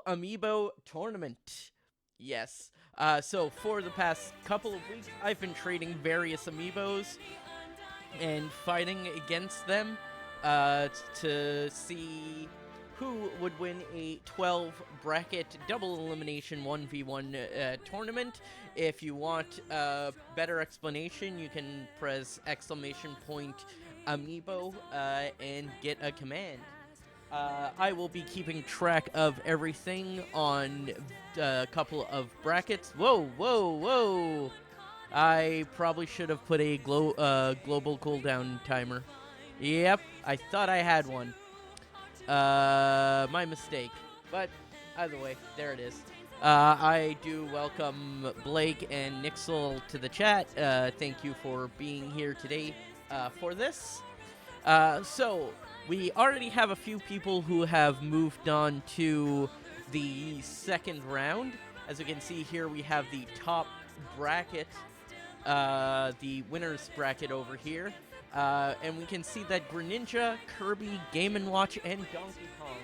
Amiibo tournament. Yes. So for the past couple of weeks, I've been trading various Amiibos and fighting against them to see who would win a 12 bracket double elimination 1v1 tournament. If you want a better explanation, you can press !Amiibo and get a command. I will be keeping track of everything on a couple of brackets. Whoa, whoa, whoa! I probably should have put a global cooldown timer. Yep, I thought I had one. My mistake. But either way, there it is. I do welcome Blake and Nixel to the chat. Thank you for being here today for this. So, we already have a few people who have moved on to the second round. As you can see here, we have the top bracket, the winner's bracket over here. And we can see that Greninja, Kirby, Game & Watch, and Donkey Kong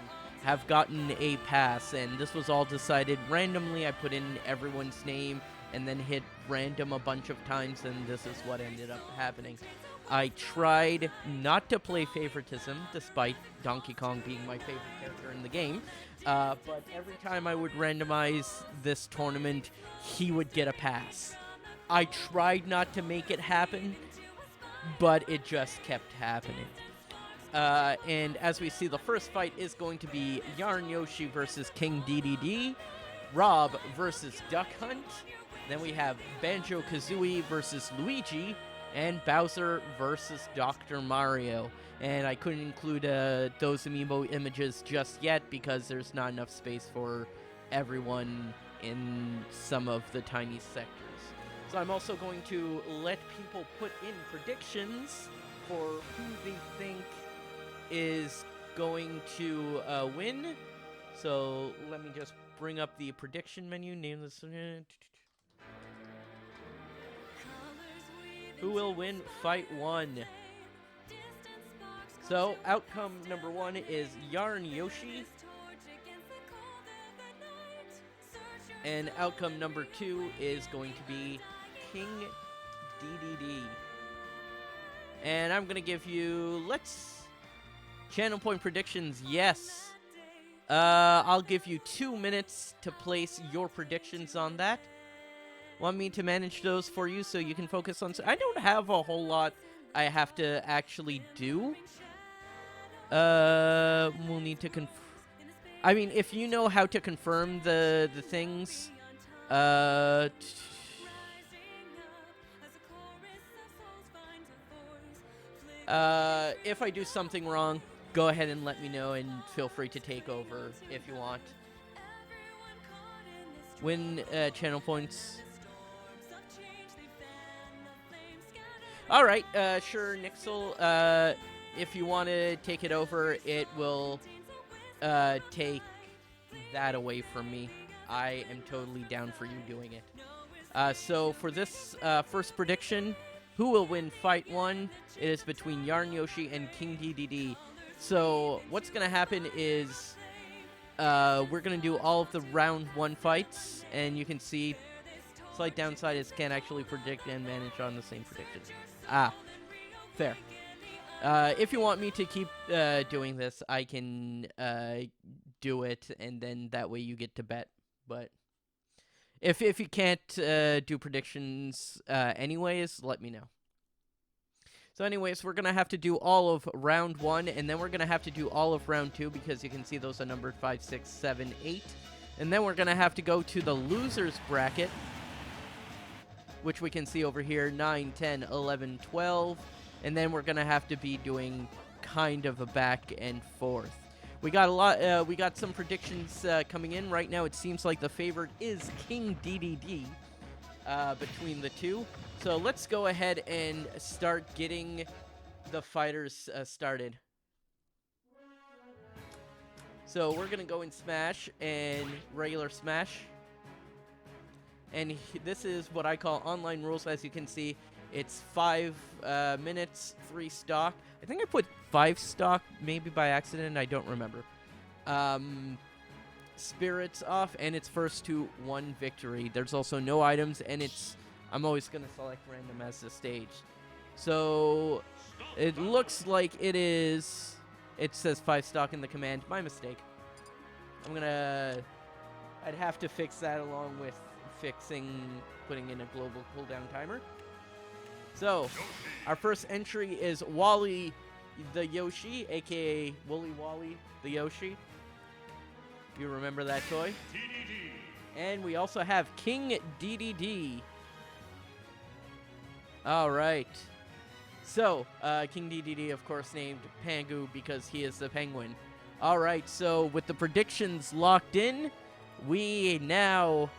have gotten a pass. And this was all decided randomly. I put in everyone's name and then hit random a bunch of times, and this is what ended up happening. I tried not to play favoritism, despite Donkey Kong being my favorite character in the game. But every time I would randomize this tournament, he would get a pass. I tried not to make it happen, but it just kept happening. And as we see, the first fight is going to be Yarn Yoshi versus King DDD, Rob versus Duck Hunt. Then we have Banjo-Kazooie versus Luigi, and Bowser versus Dr. Mario. And I couldn't include those Amiibo images just yet because there's not enough space for everyone in some of the tiny sectors. So I'm also going to let people put in predictions for who they think is going to win. So let me just bring up the prediction menu, name this. Who will win fight 1? So, outcome number 1 is Yarn Yoshi. And outcome number 2 is going to be King DDD. And I'm going to give you, channel point predictions, yes. I'll give you 2 minutes to place your predictions on that. Want me to manage those for you so you can focus on... I don't have a whole lot I have to actually do. We'll need to I mean, if you know how to confirm the things... if I do something wrong, go ahead and let me know, and feel free to take over if you want. Win channel points... Alright, sure, Nixel, if you want to take it over, it will take that away from me. I am totally down for you doing it. So for this first prediction, who will win fight 1? It is between Yarn Yoshi and King DDD. So what's going to happen is we're going to do all of the round 1 fights, and you can see slight downside is can't actually predict and manage on the same prediction. Fair. If you want me to keep doing this, I can do it, and then that way you get to bet. But if you can't do predictions anyways, let me know. So anyways, we're going to have to do all of round 1, and then we're going to have to do all of round 2, because you can see those are numbered 5, 6, 7, 8. And then we're going to have to go to the losers bracket, which we can see over here, 9, 10, 11, 12. And then we're going to have to be doing kind of a back and forth. We got a lot, we got some predictions coming in. Right now, it seems like the favorite is King DDD between the two. So let's go ahead and start getting the fighters started. So we're going to go in Smash and regular Smash. And this is what I call online rules. As you can see, it's 5 minutes, 3 stock. I think I put 5 stock maybe by accident. I don't remember. spirits off, and it's first to 1 victory. There's also no items, and I'm always going to select random as the stage. So it looks like it is. It says 5 stock in the command. My mistake. I'd have to fix that along with putting in a global cooldown timer. So our first entry is Wally the Yoshi, aka Wooly Wally the Yoshi. You remember that toy? And we also have King DDD. All right. So, King DDD, of course, named Pangu because he is the penguin. All right, so with the predictions locked in, we now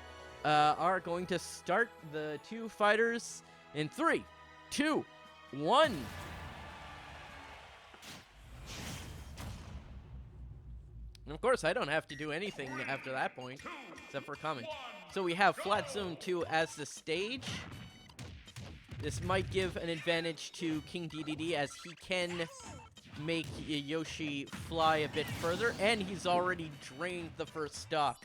are going to start the 2 fighters in 3, 2, 1. And of course, I don't have to do anything after that point, except for comment. So we have Flat Zone 2 as the stage. This might give an advantage to King DDD as he can make Yoshi fly a bit further, and he's already drained the first stock.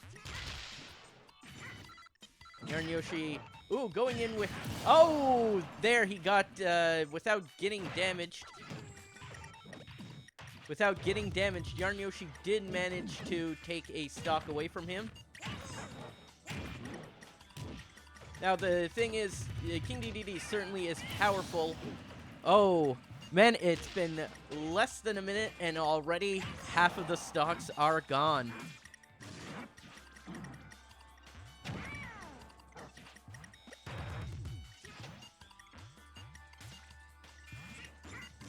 Yarn Yoshi, ooh, going in with, oh, there he got, without getting damaged. Without getting damaged, Yarn Yoshi did manage to take a stock away from him. Now, the thing is, King DDD certainly is powerful. Oh, man, it's been less than a minute, and already half of the stocks are gone.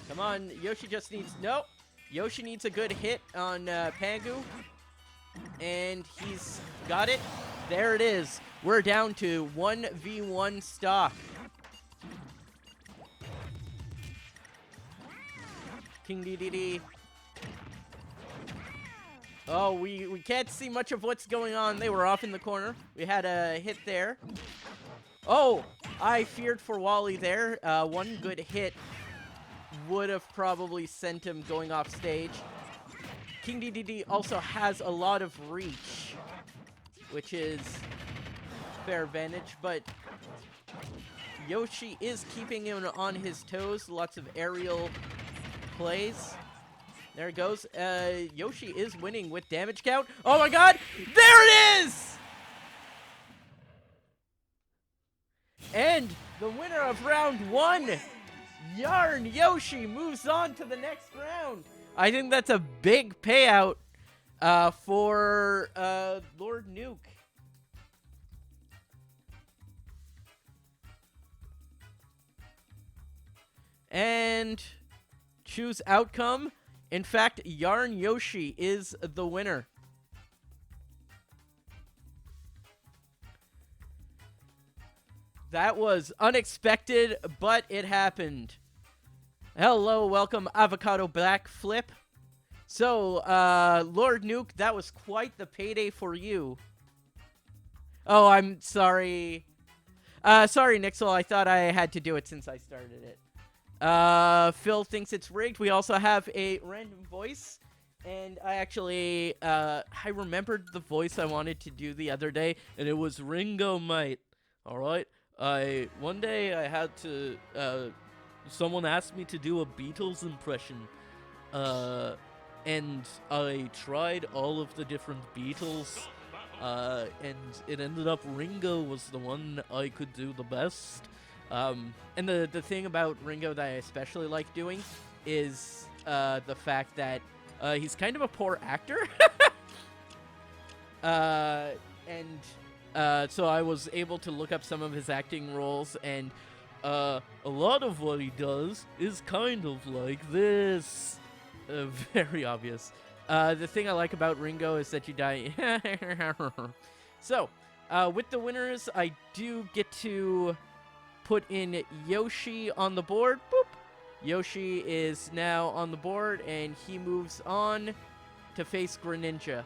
Come on, Yoshi just needs... Nope. Yoshi needs a good hit on Pangu. And he's got it. There it is. We're down to 1v1 stock. King DDD. Oh, we can't see much of what's going on. They were off in the corner. We had a hit there. Oh, I feared for Wally there. One good hit would have probably sent him going off stage. King DDD also has a lot of reach, which is fair advantage, but Yoshi is keeping him on his toes. Lots of aerial plays. There it goes. Yoshi is winning with damage count. Oh my god! There it is! And the winner of round 1, Yarn Yoshi, moves on to the next round. I think that's a big payout for Lord Nuke. And choose outcome. In fact, Yarn Yoshi is the winner. That was unexpected, but it happened. Hello, welcome, Avocado Black Flip. So, Lord Nuke, that was quite the payday for you. Oh, I'm sorry. Sorry, Nixel, I thought I had to do it since I started it. Phil thinks it's rigged. We also have a random voice. And I actually, I remembered the voice I wanted to do the other day, and it was Ringo, mate. Alright? One day I had to, someone asked me to do a Beatles impression, and I tried all of the different Beatles, and it ended up Ringo was the one I could do the best. And the thing about Ringo that I especially like doing is, the fact that, he's kind of a poor actor. So I was able to look up some of his acting roles, and a lot of what he does is kind of like this. Very obvious. The thing I like about Ringo is that you die. So, with the winners, I do get to put in Yoshi on the board. Boop. Yoshi is now on the board, and he moves on to face Greninja.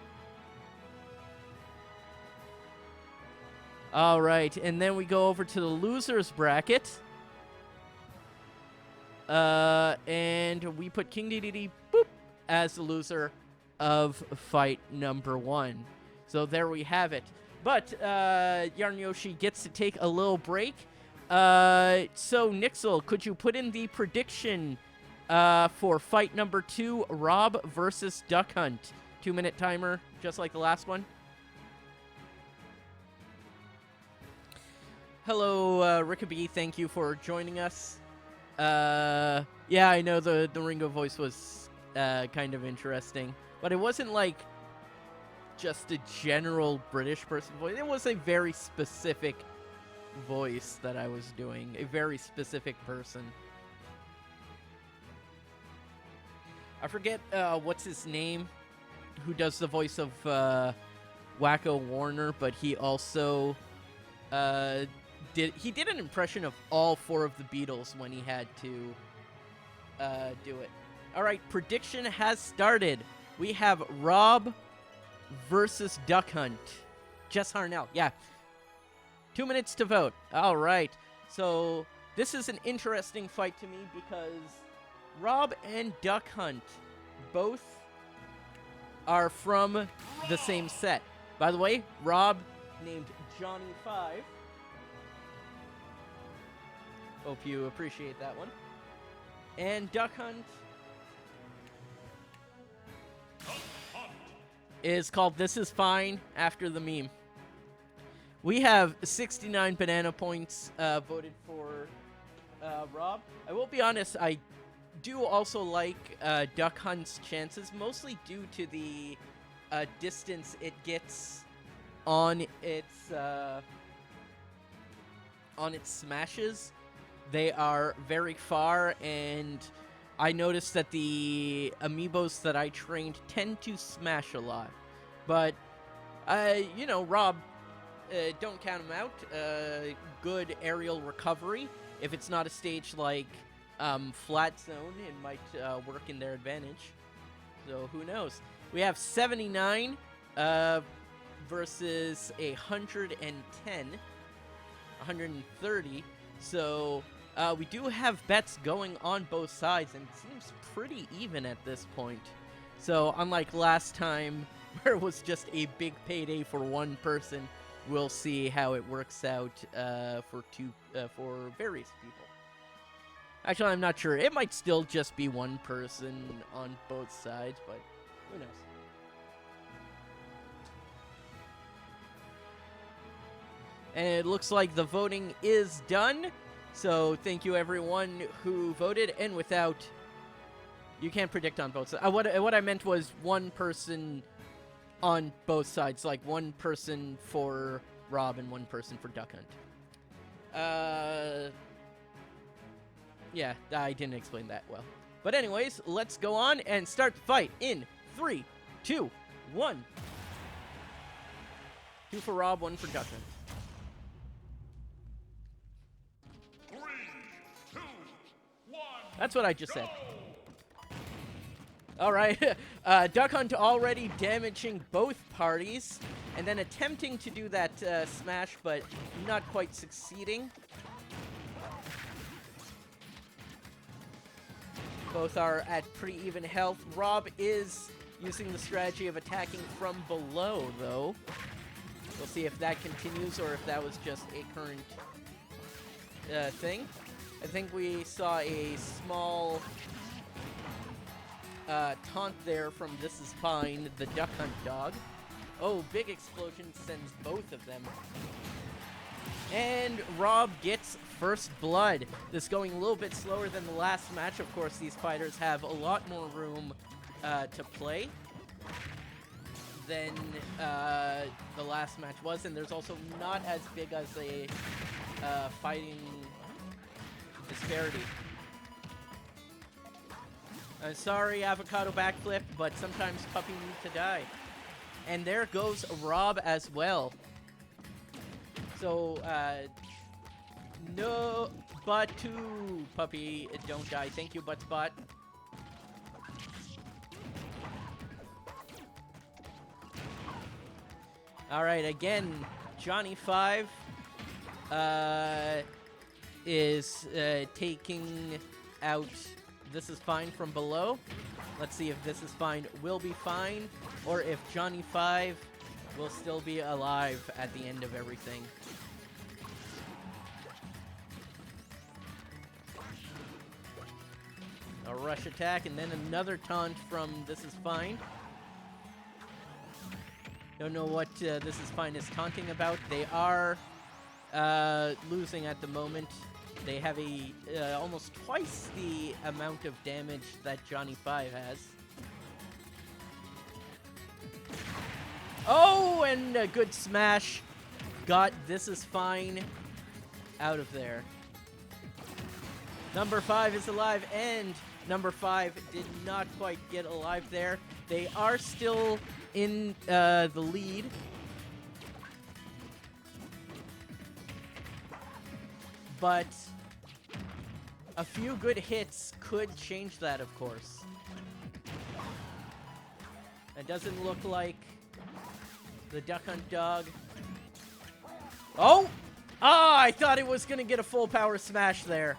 All right, and then we go over to the losers bracket. And we put King DDD, boop, as the loser of fight number 1. So there we have it. But Yarn Yoshi gets to take a little break. So Nixel, could you put in the prediction for fight number 2, Rob versus Duck Hunt? 2-minute timer, just like the last one. Hello, Rickaby. Thank you for joining us. Yeah, I know the Ringo voice was kind of interesting, but it wasn't like just a general British person voice. It was a very specific voice that I was doing, a very specific person. I forget what's his name, who does the voice of Wacko Warner, but he also did an impression of all 4 of the Beatles when he had to do it. All right, prediction has started. We have Rob versus Duck Hunt. Jess Harnell, yeah. 2 minutes to vote. All right. So this is an interesting fight to me because Rob and Duck Hunt both are from the same set. By the way, Rob named Johnny 5. Hope you appreciate that one. And Duck Hunt is called This Is Fine after the meme. We have 69 banana points voted for Rob. I will be honest, I do also like Duck Hunt's chances, mostly due to the distance it gets on its smashes. They are very far, and I noticed that the amiibos that I trained tend to smash a lot. But, you know, Rob, don't count him out. Good aerial recovery. If it's not a stage like Flat Zone, it might work in their advantage. So who knows? We have 79 versus 110, 130. So we do have bets going on both sides, and it seems pretty even at this point. So unlike last time, where it was just a big payday for one person, we'll see how it works out for various people. Actually, I'm not sure. It might still just be one person on both sides, but who knows? And it looks like the voting is done. So thank you everyone who voted. And without, you can't predict on both sides. What I meant was one person on both sides, like one person for Rob and one person for Duck Hunt. Yeah, I didn't explain that well. But anyways, let's go on and start the fight in 3, 2, 1. 2 for Rob, 1 for Duck Hunt. 3, 2, 1. That's what I just said. All right, Duck Hunt already damaging both parties, and then attempting to do that smash, but not quite succeeding. Both are at pretty even health. Rob is using the strategy of attacking from below, though. We'll see if that continues or if that was just a current thing. I think we saw a small taunt there from This Is Fine, the Duck Hunt dog. Oh, big explosion sends both of them. And Rob gets first blood. This going a little bit slower than the last match. Of course, these fighters have a lot more room to play than the last match was, and there's also not as big as a fighting disparity. I'm sorry, avocado backflip, but sometimes puppy need to die. And there goes Rob as well. So, no, but two, puppy, don't die. Thank you, Buttsbot. Alright, again, Johnny 5 is taking out This Is Fine from below. Let's see if This Is Fine will be fine, or if Johnny 5 will still be alive at the end of everything. A rush attack, and then another taunt from This Is Fine. Don't know what This Is Fine is taunting about. They are losing at the moment. They have a almost twice the amount of damage that Johnny 5 has. Oh, and a good smash. Got This Is Fine out of there. Number 5 is alive, and number 5 did not quite get alive there. They are still in the lead. But a few good hits could change that, of course. It doesn't look like the Duck Hunt Dog. Oh! Ah, I thought it was going to get a full power smash there.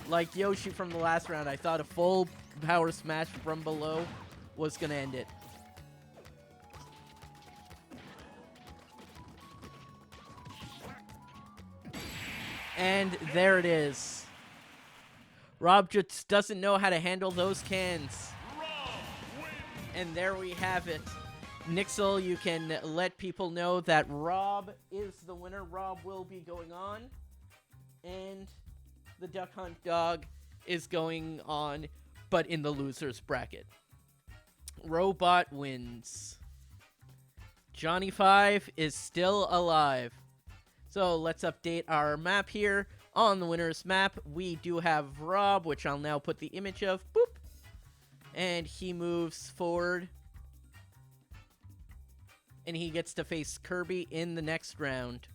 Like Yoshi from the last round, I thought a full power smash from below was going to end it. And there it is. Rob just doesn't know how to handle those cans. And there we have it. Nixel, you can let people know that Rob is the winner. Rob will be going on. And the Duck Hunt Dog is going on, but in the loser's bracket. Robot wins. Johnny 5 is still alive. So let's update our map here. On the winner's map, we do have Rob, which I'll now put the image of. Boop. And he moves forward. And he gets to face Kirby in the next round.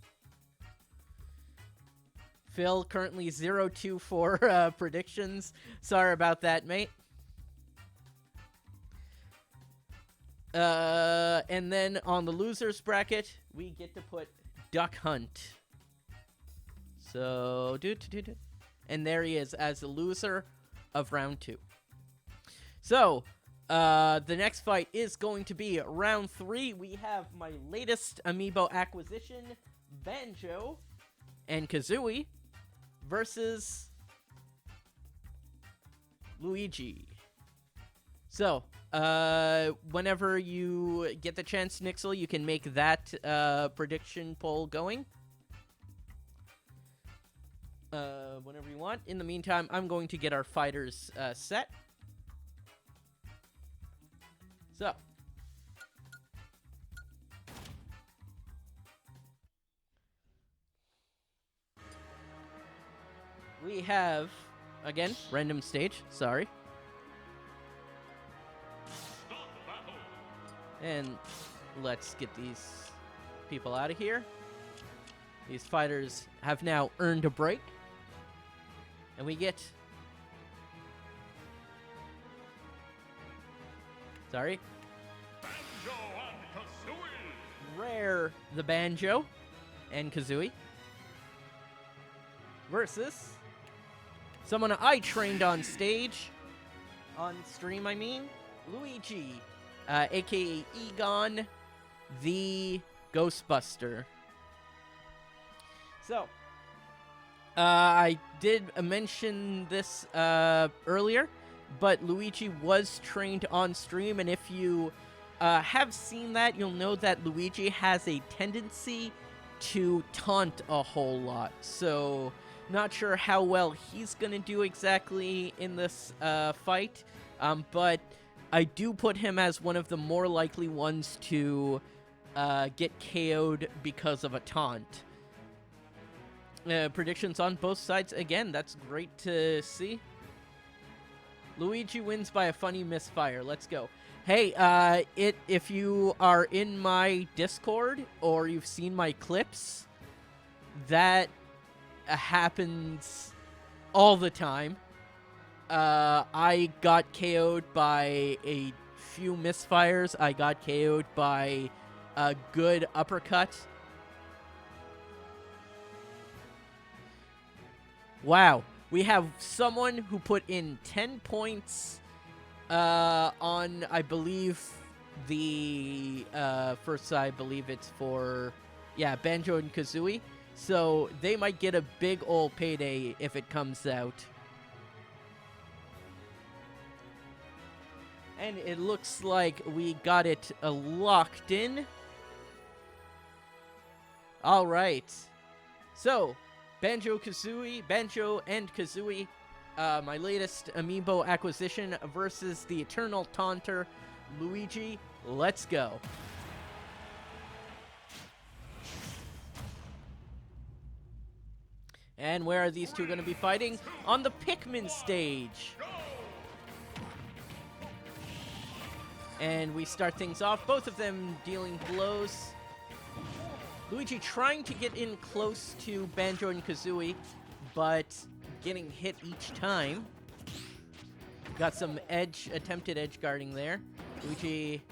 Phil currently 0-2 for predictions. Sorry about that, mate. And then on the loser's bracket, we get to put Duck Hunt. So, and there he is as the loser of round 2. So, the next fight is going to be round 3. We have my latest Amiibo acquisition, Banjo and Kazooie, versus Luigi. So, whenever you get the chance, Nixel, you can make that prediction poll going. Whenever you want. In the meantime, I'm going to get our fighters set. So. We have, again, random stage. Sorry. And let's get these people out of here. These fighters have now earned a break. And we get... Sorry. Banjo and Kazooie. Rare the Banjo and Kazooie. Versus someone I trained on stage. On stream, I mean. Luigi. A.K.A. Egon, the Ghostbuster. So, I did mention this earlier, but Luigi was trained on stream, and if you have seen that, you'll know that Luigi has a tendency to taunt a whole lot. So, not sure how well he's going to do exactly in this fight, but I do put him as one of the more likely ones to get KO'd because of a taunt. Predictions on both sides. Again, that's great to see. Luigi wins by a funny misfire. Let's go. Hey, if you are in my Discord or you've seen my clips, that happens all the time. I got KO'd by a few misfires. I got KO'd by a good uppercut. Wow. We have someone who put in 10 points on, I believe, the first, I believe it's for, yeah, Banjo and Kazooie. So they might get a big old payday if it comes out. And it looks like we got it locked in. All right. So, Banjo and Kazooie, my latest Amiibo acquisition versus the Eternal Taunter, Luigi. Let's go. And where are these two going to be fighting? On the Pikmin stage. And we start things off, both of them dealing blows. Luigi trying to get in close to Banjo and Kazooie, but getting hit each time. Got some attempted edge guarding there. Luigi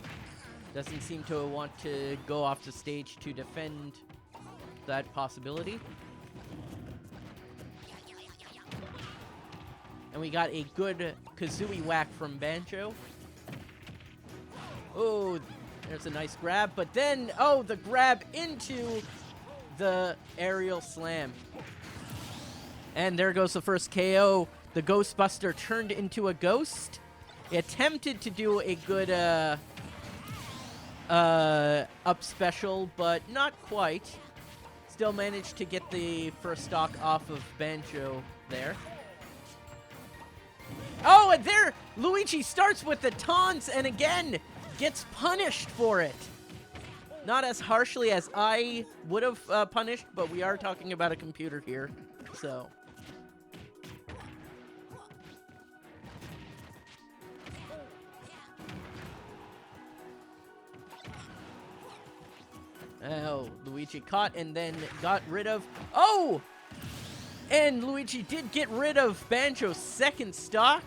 doesn't seem to want to go off the stage to defend that possibility. And we got a good Kazooie whack from Banjo. Oh, there's a nice grab, but then, oh, the grab into the aerial slam. And there goes the first KO. The Ghostbuster turned into a ghost. It attempted to do a good up special, but not quite. Still managed to get the first stock off of Banjo there. Oh, and there, Luigi starts with the taunts, and again, gets punished for it. Not as harshly as I would have punished, but we are talking about a computer here, so. Oh, Luigi caught and then got rid of... Oh! And Luigi did get rid of Banjo's second stock.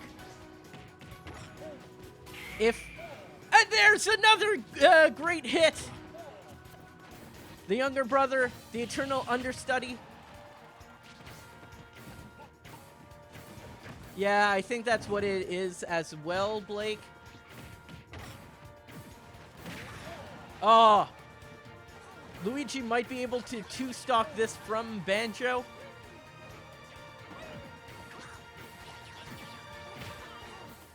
And there's another great hit. The younger brother, the eternal understudy. Yeah, I think that's what it is as well, Blake. Oh. Luigi might be able to two-stock this from Banjo.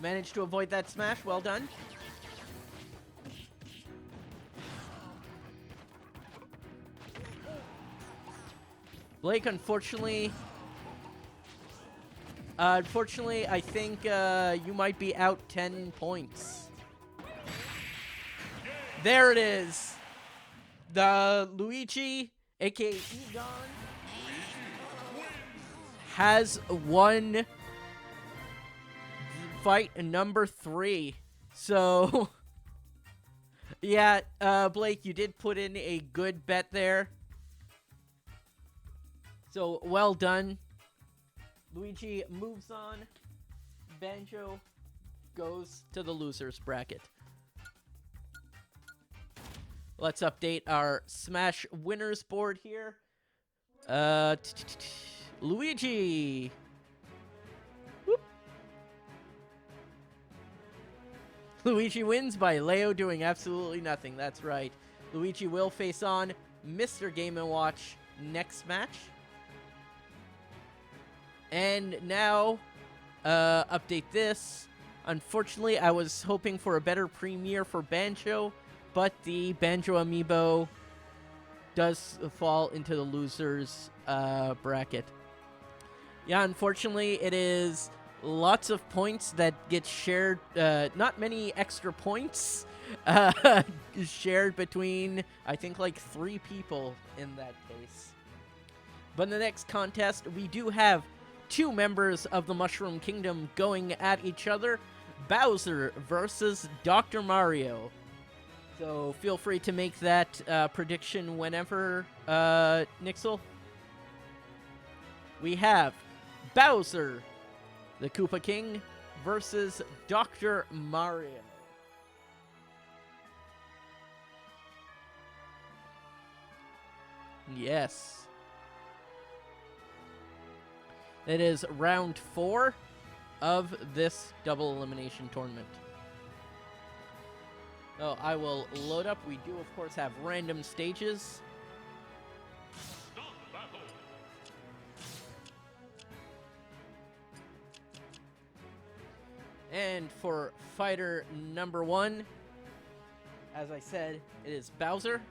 Managed to avoid that smash. Well done. Blake, unfortunately, I think you might be out 10 points. There it is. The Luigi, aka Egon, has won fight number 3. So, yeah, Blake, you did put in a good bet there. So, well done. Luigi moves on. Banjo goes to the losers bracket. Let's update our Smash winners board here. Luigi. Whoop. Luigi wins by Leo doing absolutely nothing. That's right. Luigi will face on Mr. Game & Watch next match. And now, update this. Unfortunately, I was hoping for a better premiere for Banjo, but the Banjo Amiibo does fall into the losers bracket. Yeah, unfortunately, it is lots of points that get shared. Not many extra points shared between, I think, like 3 people in that case. But in the next contest, we do have 2 members of the Mushroom Kingdom going at each other. Bowser versus Dr. Mario. So feel free to make that prediction whenever, Nixel. We have Bowser, the Koopa King, versus Dr. Mario. Yes. It is round 4 of this double elimination tournament. Oh, I will load up. We do, of course, have random stages. Start battle. And for fighter number 1, as I said, it is Bowser.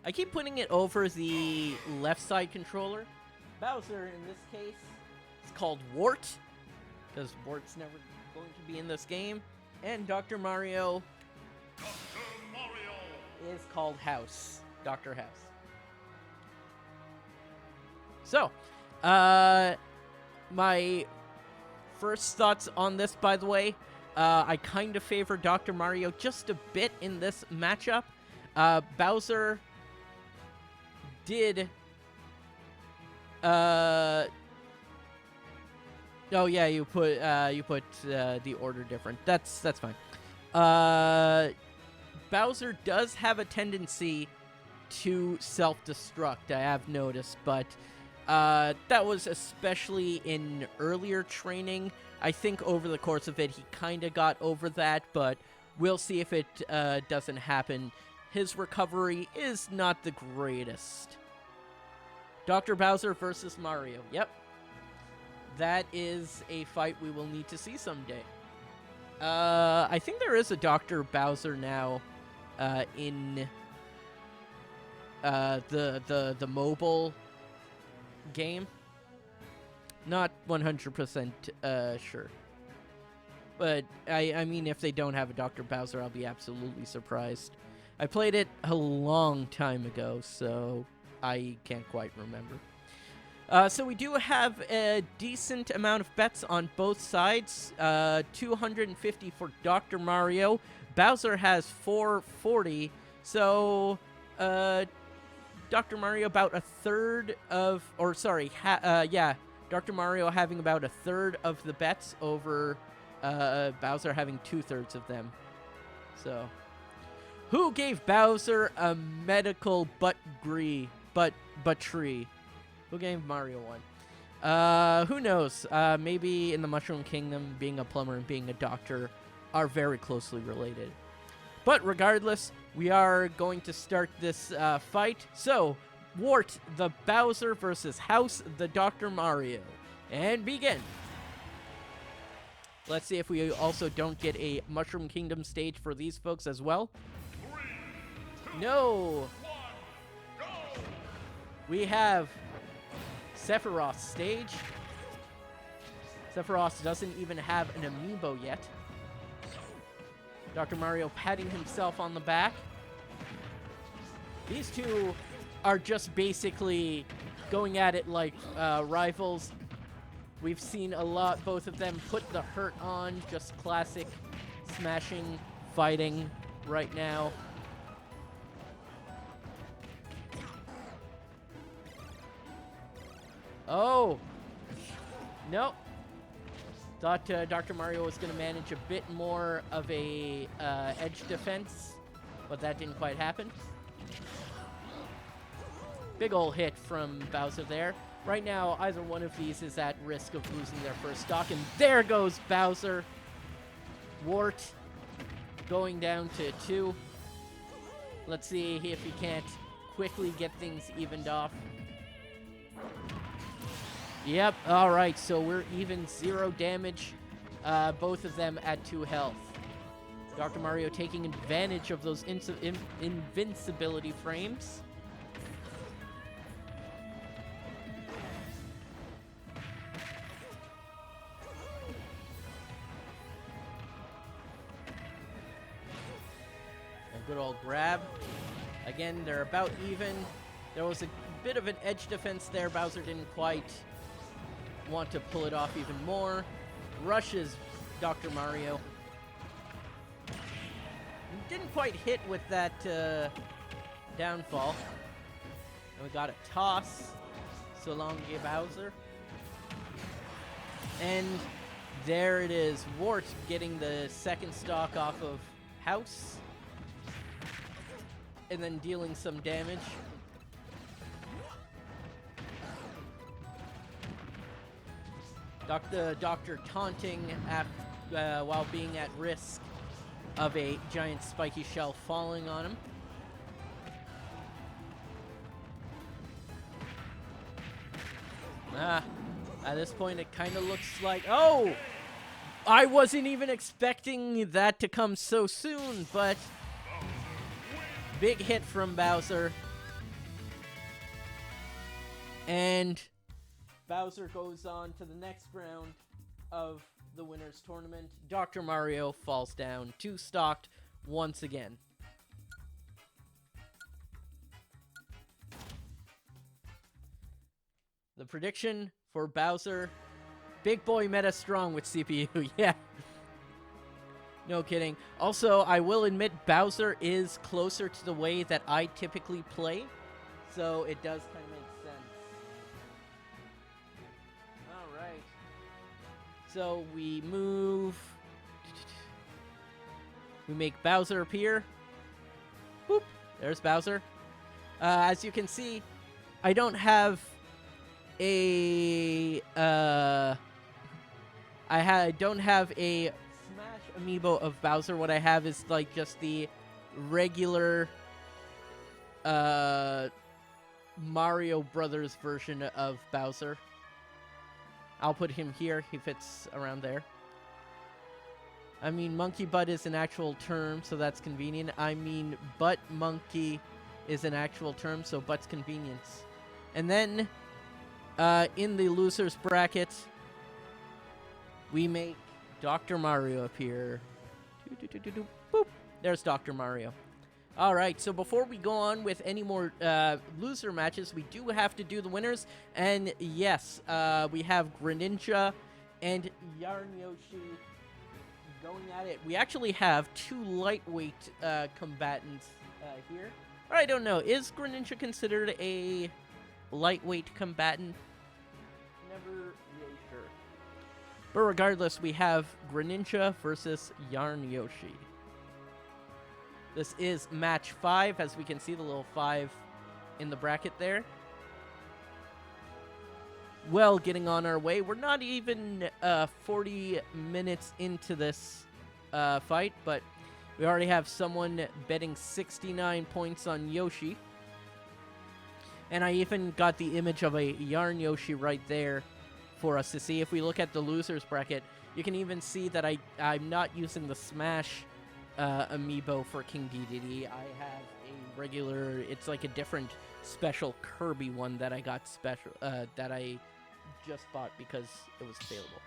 I keep putting it over the left side controller. Bowser, in this case, is called Wart, because Wart's never going to be in this game. And Dr. Mario Dr. Mario. is called House. Dr. House. So, my first thoughts on this, by the way, I kind of favor Dr. Mario just a bit in this matchup. Bowser did... oh yeah, you put the order different. That's fine. Bowser does have a tendency to self-destruct, I have noticed, but that was especially in earlier training. I think over the course of it, he kind of got over that, but we'll see if it doesn't happen. His recovery is not the greatest. Dr. Bowser versus Mario. Yep. That is a fight we will need to see someday. I think there is a Dr. Bowser now in the mobile game. Not 100% sure. But, I mean, if they don't have a Dr. Bowser, I'll be absolutely surprised. I played it a long time ago, so I can't quite remember. So we do have a decent amount of bets on both sides. 250 for Dr. Mario. Bowser has 440. So, Dr. Mario about a third of... Or, sorry, yeah. Dr. Mario having about a third of the bets over Bowser having 2/3 of them. So... Who gave Bowser a medical butt tree? Who gave Mario one? Who knows? Maybe in the Mushroom Kingdom, being a plumber and being a doctor are very closely related. But regardless, we are going to start this fight. So, Wart the Bowser versus House the Dr. Mario. And begin. Let's see if we also don't get a Mushroom Kingdom stage for these folks as well. No! Go! We have Sephiroth's stage. Sephiroth doesn't even have an amiibo yet. Dr. Mario patting himself on the back. These two are just basically going at it like rivals. We've seen a lot, both of them put the hurt on. Just classic smashing, fighting right now. Oh! No. Thought Dr. Mario was going to manage a bit more of a edge defense, but that didn't quite happen. Big ol' hit from Bowser there. Right now, either one of these is at risk of losing their first stock, and there goes Bowser. Wart going down to 2. Let's see if he can't quickly get things evened off. Yep, alright, so we're even 0 damage. Both of them at 2 health. Dr. Mario taking advantage of those invincibility frames. A good old grab. Again, they're about even. There was a bit of an edge defense there. Bowser didn't quite want to pull it off even more. Rushes Dr. Mario. Didn't quite hit with that downfall. And we got a toss. So long, Bowser. And there it is. Wart getting the second stock off of House. And then dealing some damage. Doctor taunting while being at risk of a giant spiky shell falling on him. At this point, it kind of looks like... Oh! I wasn't even expecting that to come so soon, but... Big hit from Bowser. And Bowser goes on to the next round of the winner's tournament. Dr. Mario falls down 2 stocked once again. The prediction for Bowser: big boy meta strong with CPU. Yeah. No kidding. Also, I will admit Bowser is closer to the way that I typically play, so it does kind of make sense. All right. So we move. We make Bowser appear. Boop. There's Bowser. As you can see, I don't have a I don't have a Smash amiibo of Bowser. What I have is like just the regular Mario Brothers version of Bowser. I'll put him here. He fits around there. I mean, monkey butt is an actual term, so that's convenient. I mean, butt monkey is an actual term, so butt's convenience. And then in the losers bracket, we make Dr. Mario appear. Boop. There's Dr. Mario. All right, so before we go on with any more loser matches, we do have to do the winners. And yes, we have Greninja and Yarn Yoshi going at it. We actually have 2 lightweight combatants here. Or I don't know. Is Greninja considered a lightweight combatant? Never really sure. But regardless, we have Greninja versus Yarn Yoshi. This is match 5, as we can see the little 5 in the bracket there. Well, getting on our way. We're not even 40 minutes into this fight, but we already have someone betting 69 points on Yoshi. And I even got the image of a Yarn Yoshi right there for us to see. If we look at the losers bracket, you can even see that I'm not using the Smash amiibo for King Dedede. I have a regular, it's like a different special Kirby one that I got special, that I just bought because it was available.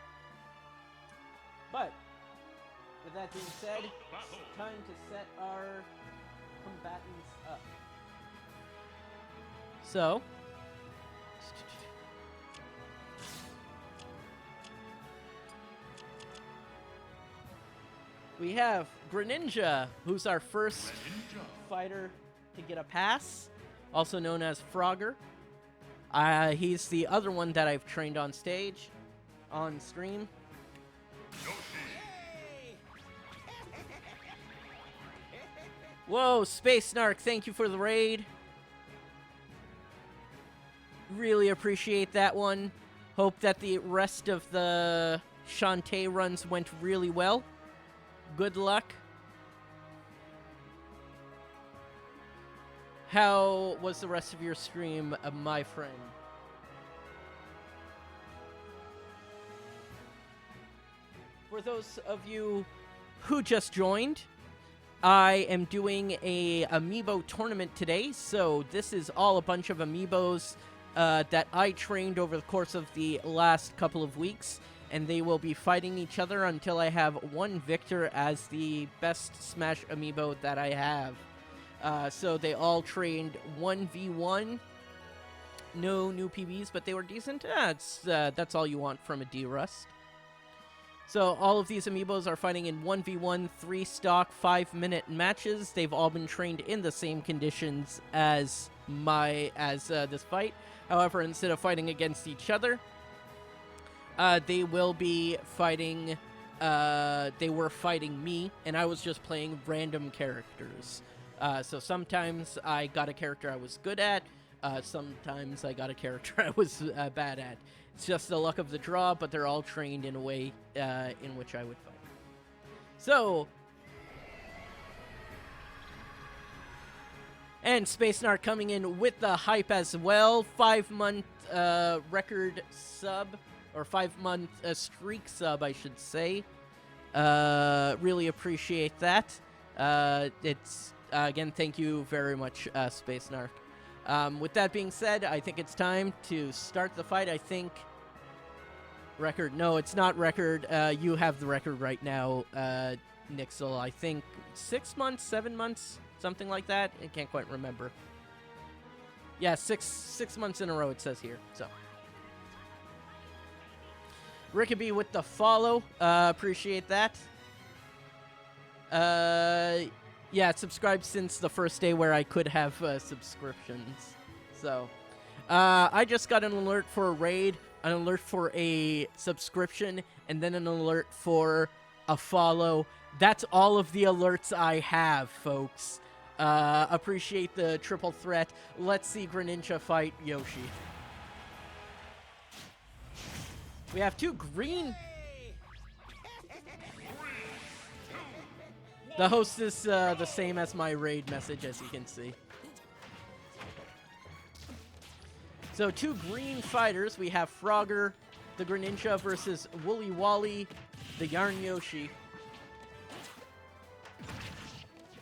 But with that being said, it's time to set our combatants up. So we have Greninja, who's our first fighter to get a pass, also known as Frogger. He's the other one that I've trained on stage, on stream. Whoa, Space Snark, thank you for the raid. Really appreciate that one. Hope that the rest of the Shantae runs went really well. Good luck. How was the rest of your stream, my friend? For those of you who just joined, I am doing a Amiibo tournament today, so this is all a bunch of Amiibos that I trained over the course of the last couple of weeks, and they will be fighting each other until I have one victor as the best Smash Amiibo that I have. So they all trained 1v1. No new PBs, but they were decent. That's all you want from a D-Rust. So all of these Amiibos are fighting in 1v1, 3-stock, 5-minute matches. They've all been trained in the same conditions as this fight. However, instead of fighting against each other, they will be fighting. They were fighting me, and I was just playing random characters. So sometimes I got a character I was good at. Sometimes I got a character I was bad at. It's just the luck of the draw, but they're all trained in a way in which I would fight. So, and Space Narc coming in with the hype as well. 5-month record sub, or 5-month streak sub, I should say. Really appreciate that. It's again, thank you very much, Space Narc. With that being said, I think it's time to start the fight. I think record. No, it's not record. You have the record right now, Nixel. I think 6 months, 7 months, something like that. I can't quite remember. Yeah, six months in a row, it says here. So, Rickaby with the follow. Appreciate that. Yeah, subscribed since the first day where I could have subscriptions. So, I just got an alert for a raid, an alert for a subscription, and then an alert for a follow. That's all of the alerts I have, folks. Appreciate the triple threat. Let's see Greninja fight Yoshi. We have two green. The host is the same as my raid message, as you can see. So, two green fighters. We have Frogger, the Greninja, versus Woolly Wally, the Yarn Yoshi.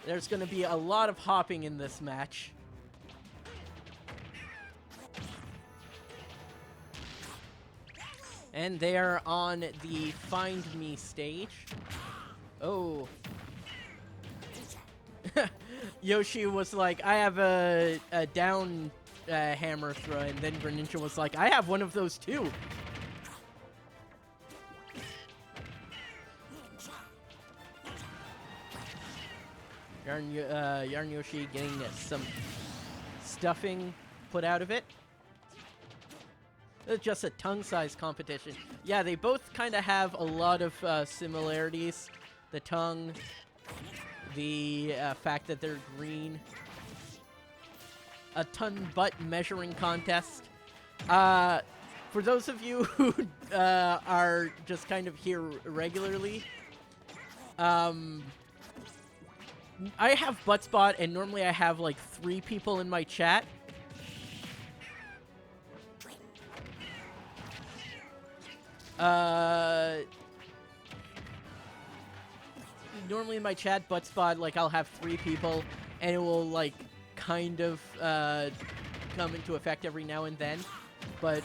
There's going to be a lot of hopping in this match. And they are on the Find Me stage. Oh. Yoshi was like, I have a down hammer throw, and then Greninja was like, I have one of those too. Yarn Yoshi getting some stuffing put out of it. It's just a tongue-size competition. Yeah, they both kind of have a lot of similarities. The tongue, the fact that they're green. A ton butt measuring contest. For those of you who are just kind of here regularly, I have butt spot, and normally I have like 3 people in my chat. Normally in my chat, butt spot, like I'll have 3 people, and it will like kind of come into effect every now and then. But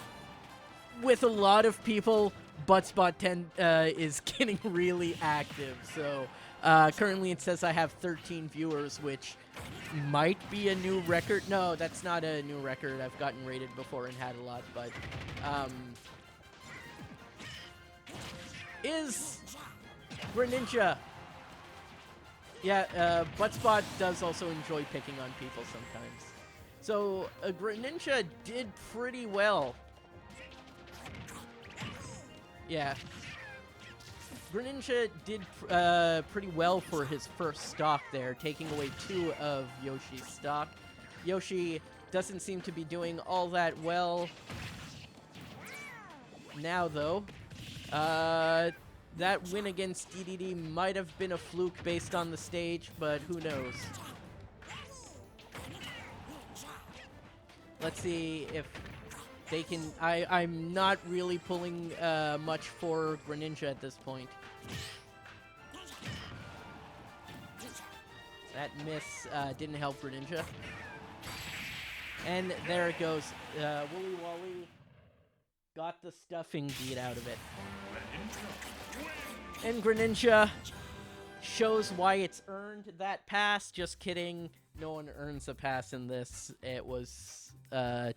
with a lot of people, butt spot is getting really active. So currently it says I have 13 viewers, which might be a new record. No, that's not a new record. I've gotten rated before and had a lot, but is Greninja. Yeah, Buttspot does also enjoy picking on people sometimes. So, Greninja did pretty well. Yeah. Greninja did pretty well for his first stock there, taking away 2 of Yoshi's stock. Yoshi doesn't seem to be doing all that well now, though. That win against DDD might have been a fluke based on the stage, but who knows. Let's see if they can... I'm not really pulling much for Greninja at this point. That miss didn't help Greninja. And there it goes. Woolly Wally got the stuffing beat out of it. And Greninja shows why it's earned that pass. Just kidding. No one earns a pass in this. It was, it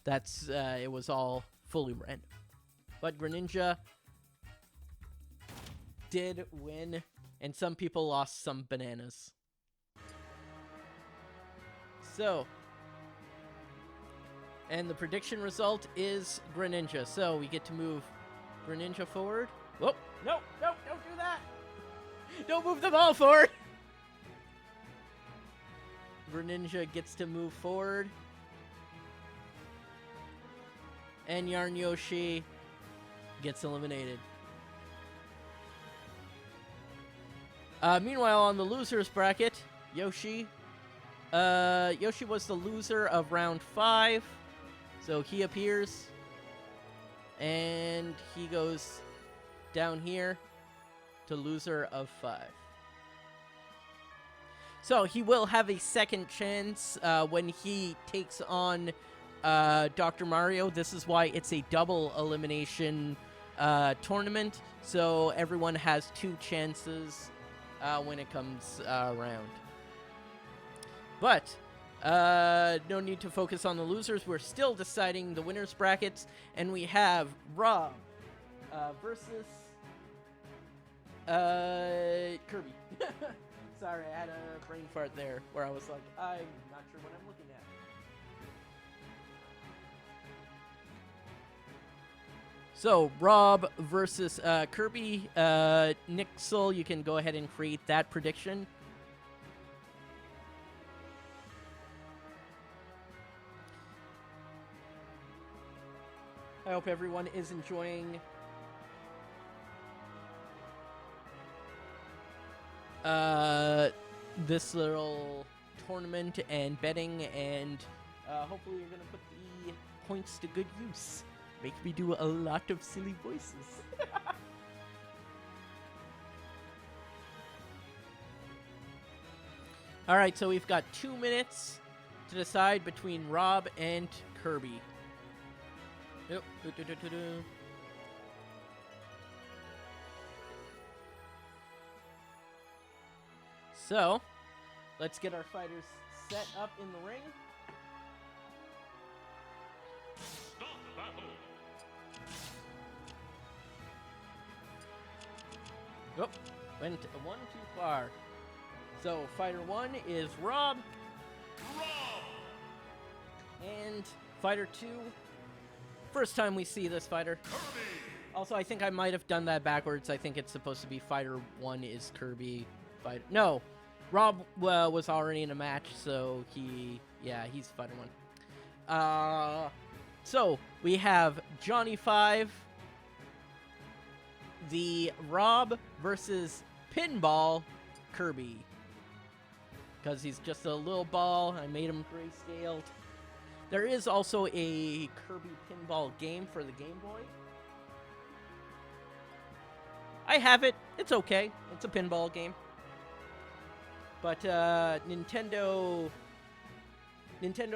was all fully random. But Greninja did win, and some people lost some bananas. So, and the prediction result is Greninja. So we get to move Greninja forward. Whoa! No! No! Don't do that! Don't move the ball forward! Greninja gets to move forward. And Yarn Yoshi gets eliminated. Meanwhile, on the losers bracket, Yoshi. Yoshi was the loser of round 5, so he appears, and he goes down here to loser of 5. So he will have a second chance when he takes on Dr. Mario. This is why it's a double elimination tournament, so everyone has 2 chances when it comes around. But no need to focus on the losers. We're still deciding the winners brackets, and we have Rob versus Kirby. Sorry, I had a brain fart there where I was like, I'm not sure what I'm looking at. So, Rob versus Kirby. Nixel, you can go ahead and create that prediction. I hope everyone is enjoying this little tournament and betting, and hopefully you're going to put the points to good use. Make me do a lot of silly voices. Alright, so we've got 2 minutes to decide between Rob and Kirby. Yep. So, let's get our fighters set up in the ring. Start battle. Oop, went one too far. So, fighter 1 is Rob. Rob. And fighter 2, first time we see this fighter. Kirby. Also, I think I might have done that backwards. I think it's supposed to be fighter 1 is Kirby. No, Rob was already in a match, so he's fighter 1. So, we have Johnny 5, the Rob versus Pinball Kirby. Because he's just a little ball, I made him grayscaled. There is also a Kirby pinball game for the Game Boy. I have it. It's okay. It's a pinball game. But Nintendo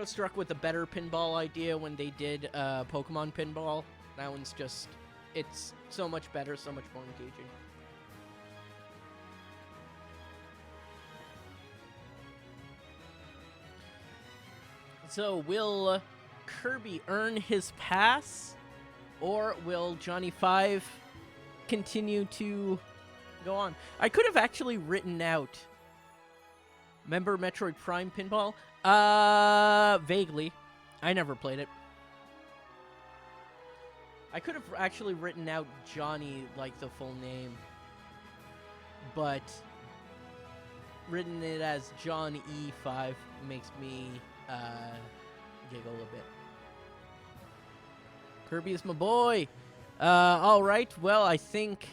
struck with a better pinball idea when they did Pokemon Pinball. That one's just, it's so much better, so much more engaging. So will Kirby earn his pass, or will Johnny 5 continue to go on? I could have actually written out. Remember Metroid Prime Pinball? Vaguely. I never played it. I could have actually written out Johnny, like the full name, but written it as John E5 makes me giggle a bit. Kirby is my boy. Alright, well, I think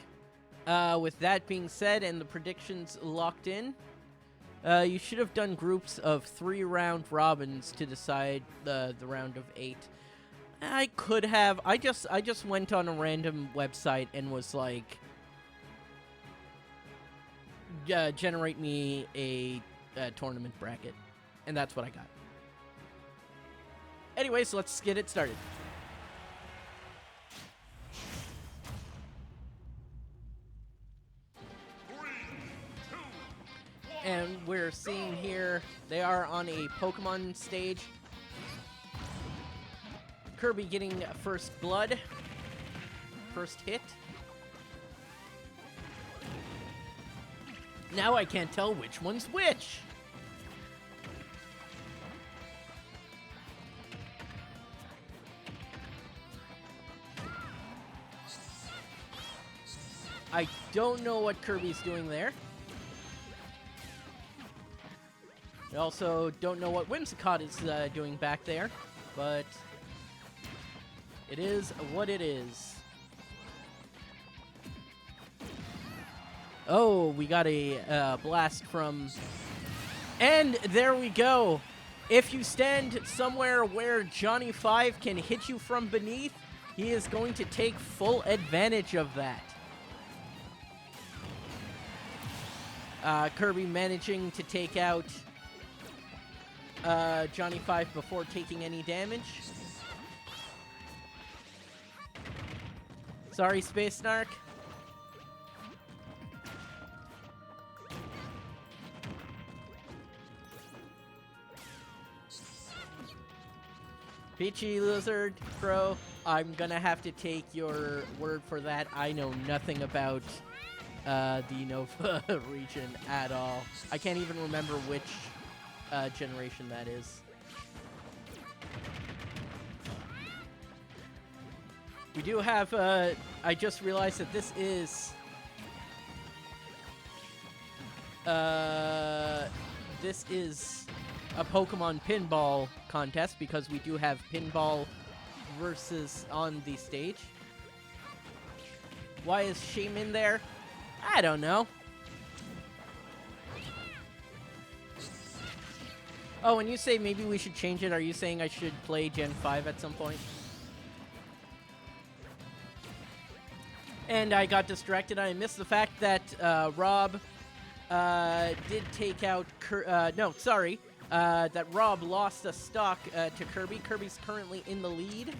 with that being said and the predictions locked in, you should have done groups of 3 round robins to decide the round of 8. I could have. I just went on a random website and was like, generate me a tournament bracket, and that's what I got. Anyways, let's get it started. And we're seeing here, they are on a Pokemon stage. Kirby getting first blood. First hit. Now I can't tell which one's which. I don't know what Kirby's doing there. I also don't know what Whimsicott is doing back there, but it is what it is. Oh, we got a blast from... And there we go. If you stand somewhere where Johnny 5 can hit you from beneath, he is going to take full advantage of that. Kirby managing to take out Johnny 5 before taking any damage. Sorry, Space Snark. Peachy Lizard Crow, I'm gonna have to take your word for that. I know nothing about the Nova region at all. I can't even remember which generation that is. We do have, I just realized that this is, a Pokemon pinball contest because we do have pinball versus on the stage. Why is Shaman there? I don't know. Oh, when you say maybe we should change it, are you saying I should play Gen 5 at some point? And I got distracted. I missed the fact that Rob did take out... that Rob lost a stock to Kirby. Kirby's currently in the lead.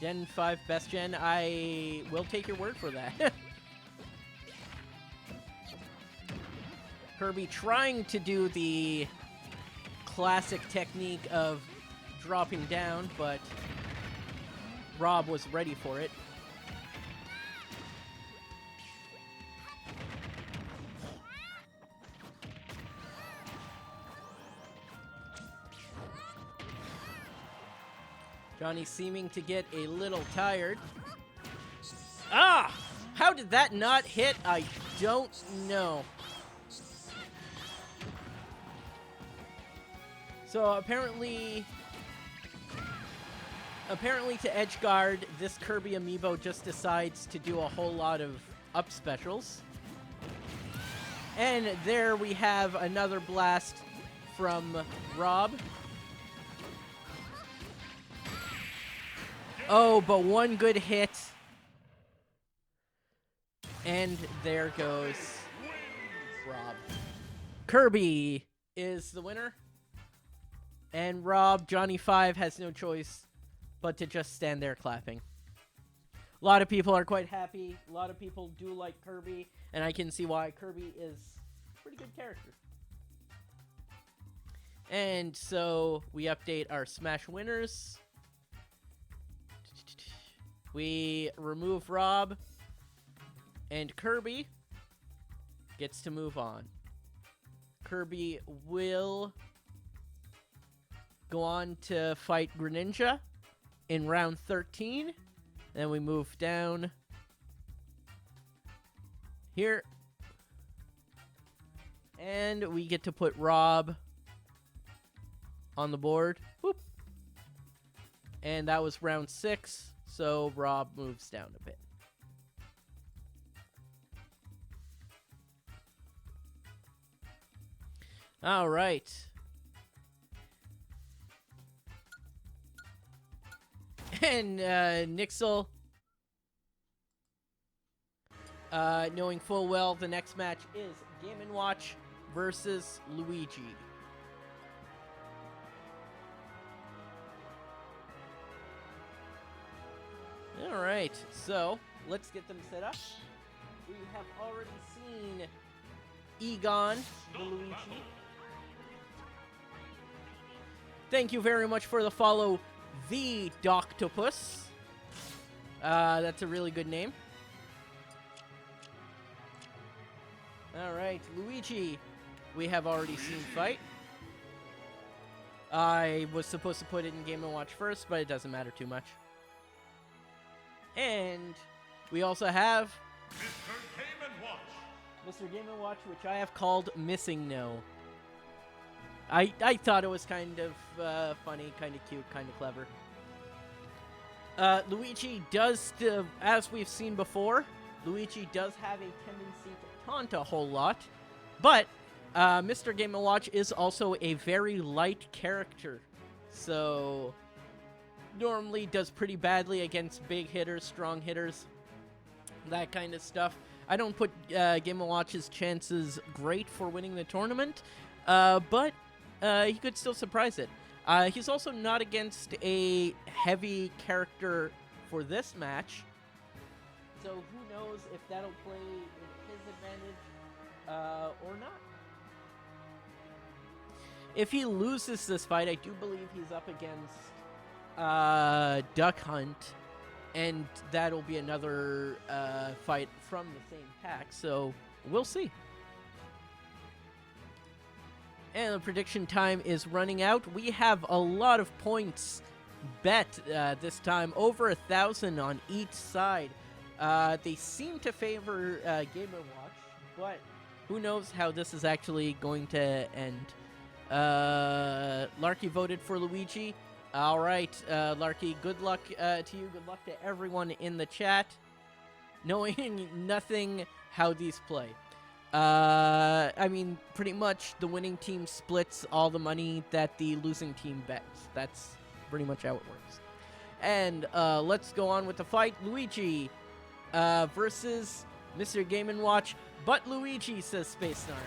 Gen 5 best gen. I will take your word for that. Kirby trying to do the classic technique of dropping down, but Rob was ready for it. Johnny seeming to get a little tired. Ah! How did that not hit? I don't know. So apparently to edgeguard, this Kirby Amiibo just decides to do a whole lot of up specials. And there we have another blast from Rob. Oh, but one good hit. And there goes Rob. Kirby is the winner. And Rob, Johnny 5, has no choice but to just stand there clapping. A lot of people are quite happy. A lot of people do like Kirby. And I can see why. Kirby is a pretty good character. And so we update our Smash winners. We remove Rob. And Kirby gets to move on. Kirby will go on to fight Greninja in round 13. Then we move down here. And we get to put Rob on the board. Whoop. And that was round 6. So Rob moves down a bit. All right. And Nixel, knowing full well the next match is Game & Watch versus Luigi. All right, so let's get them set up. We have already seen Egon, the Luigi. Thank you very much for the follow, the Doctopus. That's a really good name. Alright, Luigi, we have already seen fight. I was supposed to put it in Game & Watch first, but it doesn't matter too much. And we also have Mr. Game & Watch. Mr. Game & Watch, which I have called Missing No. I thought it was kind of funny, kind of cute, kind of clever. Luigi does, as we've seen before, Luigi does have a tendency to taunt a whole lot, but Mr. Game & Watch is also a very light character, so normally does pretty badly against big hitters, strong hitters, that kind of stuff. I don't put Game & Watch's chances great for winning the tournament, but he could still surprise it. He's also not against a heavy character for this match, so who knows if that'll play in his advantage or not. If he loses this fight, I do believe he's up against Duck Hunt, and that'll be another fight from the same pack, so we'll see. And the prediction time is running out. We have a lot of points bet this time, over 1,000 on each side. They seem to favor Game & Watch, but who knows how this is actually going to end. Larky voted for Luigi. All right, Larky, good luck to you. Good luck to everyone in the chat, knowing nothing how these play. I mean, pretty much the winning team splits all the money that the losing team bets. That's pretty much how it works. And let's go on with the fight. Luigi versus Mr. Game & Watch. But Luigi, says Space Snark.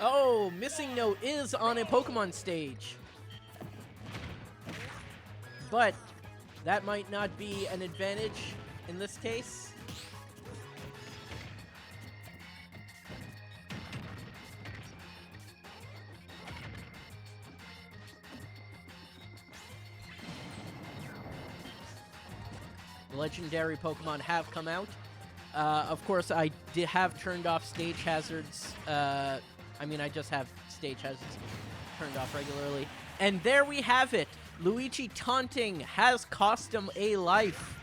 Oh, Missing No is on a Pokemon stage. But that might not be an advantage in this case. The legendary Pokemon have come out. Of course, I have turned off stage hazards. I mean, I just have stage hazards turned off regularly. And there we have it. Luigi taunting has cost him a life.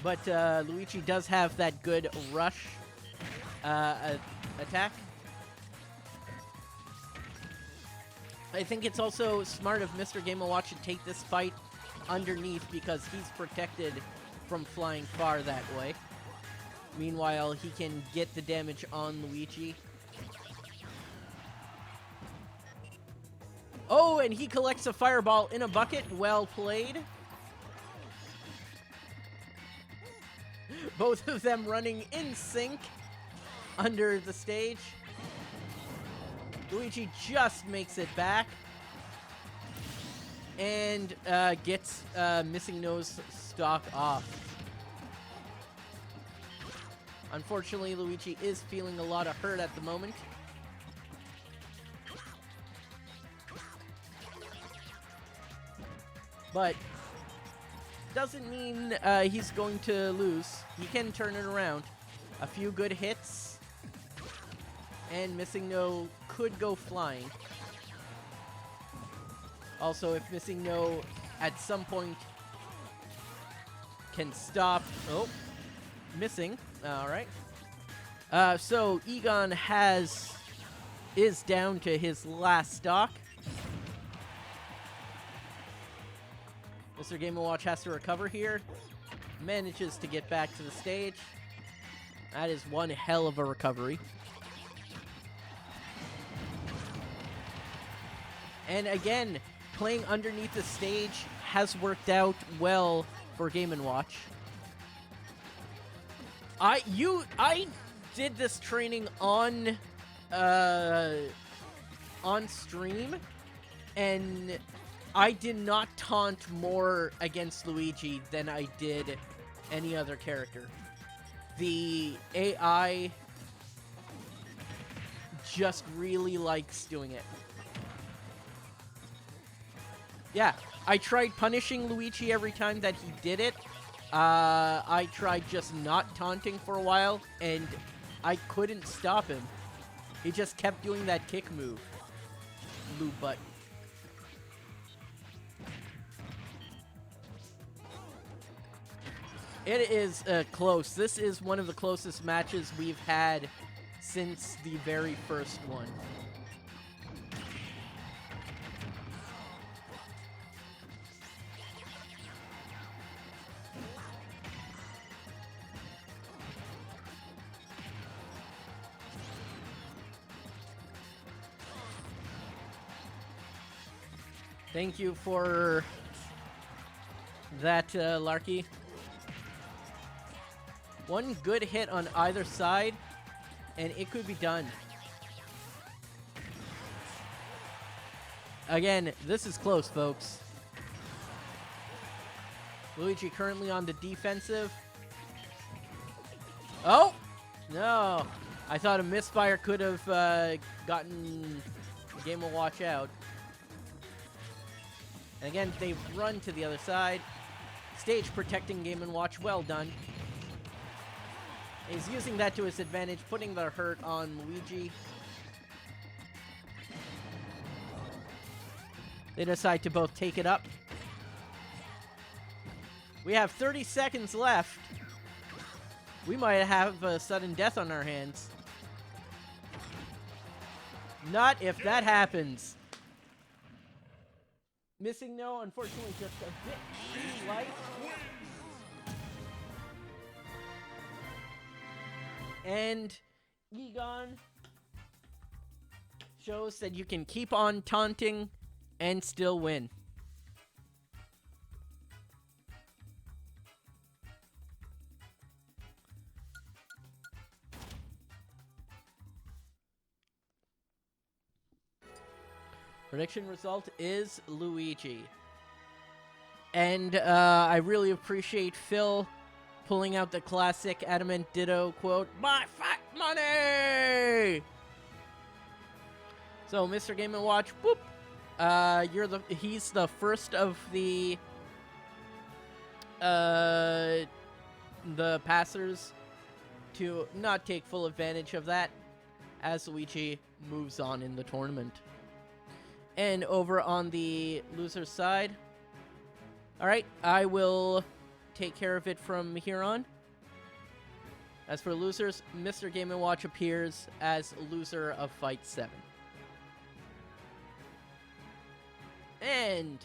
But Luigi does have that good rush attack. I think it's also smart of Mr. Game & Watch to take this fight underneath because he's protected from flying far that way. Meanwhile, he can get the damage on Luigi. Oh, and he collects a fireball in a bucket. Well played. Both of them running in sync under the stage. Luigi just makes it back. And gets Missing No's stock off. Unfortunately, Luigi is feeling a lot of hurt at the moment. But doesn't mean he's going to lose. He can turn it around. A few good hits, and Missing No could go flying. Also, if Missing No at some point can stop... Oh, missing. All right. So Egon is down to his last stock. Mr. Game & Watch has to recover here. Manages to get back to the stage. That is one hell of a recovery. And again, playing underneath the stage has worked out well for Game & Watch. I did this training on stream, and I did not taunt more against Luigi than I did any other character. The AI just really likes doing it. Yeah, I tried punishing Luigi every time that he did it. I tried just not taunting for a while, and I couldn't stop him. He just kept doing that kick move. Blue butt. It is close. This is one of the closest matches we've had since the very first one. Thank you for that, Larky. One good hit on either side, and it could be done. Again, this is close, folks. Luigi currently on the defensive. Oh! No! I thought a misfire could have gotten Game & Watch out. And again, they've run to the other side. Stage protecting Game & Watch, well done. He's using that to his advantage, putting the hurt on Luigi. They decide to both take it up. We have 30 seconds left. We might have a sudden death on our hands. Not if that happens. Missing, no, unfortunately, just a bit too light. And Egon shows that you can keep on taunting and still win. Prediction result is Luigi. And I really appreciate Phil pulling out the classic Adamant Ditto quote, "My fat money!" So, Mr. Game & Watch, whoop. He's the first of the passers to not take full advantage of that as Luigi moves on in the tournament. And over on the loser's side, alright, I will take care of it from here on. As for losers, Mr. Game & Watch appears as loser of Fight 7. And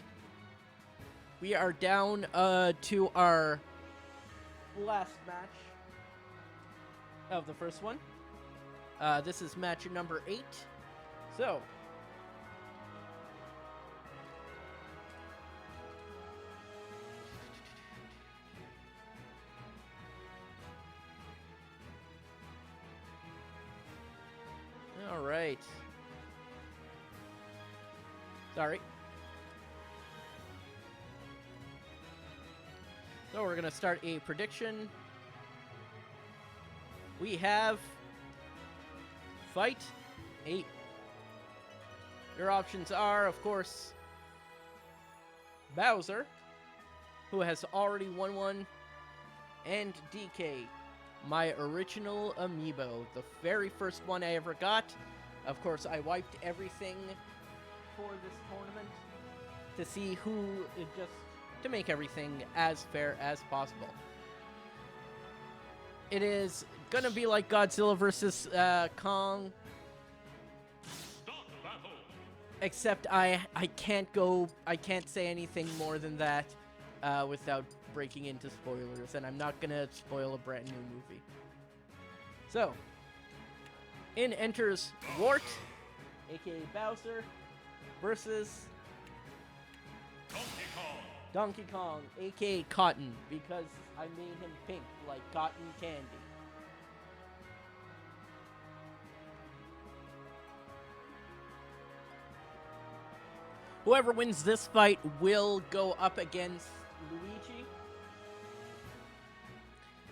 we are down to our last match of the first one. This is match number 8. So, all right. Sorry. So we're going to start a prediction. We have Fight 8. Your options are, of course, Bowser, who has already won one, and DK, my original Amiibo, the very first one I ever got. Of course, I wiped everything for this tournament to see who to make everything as fair as possible. It is gonna be like Godzilla versus Kong, except I can't say anything more than that without breaking into spoilers, and I'm not gonna spoil a brand new movie. So, in enters Wart, aka Bowser, versus Donkey Kong, aka Cotton, because I made him pink like cotton candy. Whoever wins this fight will go up against Luigi.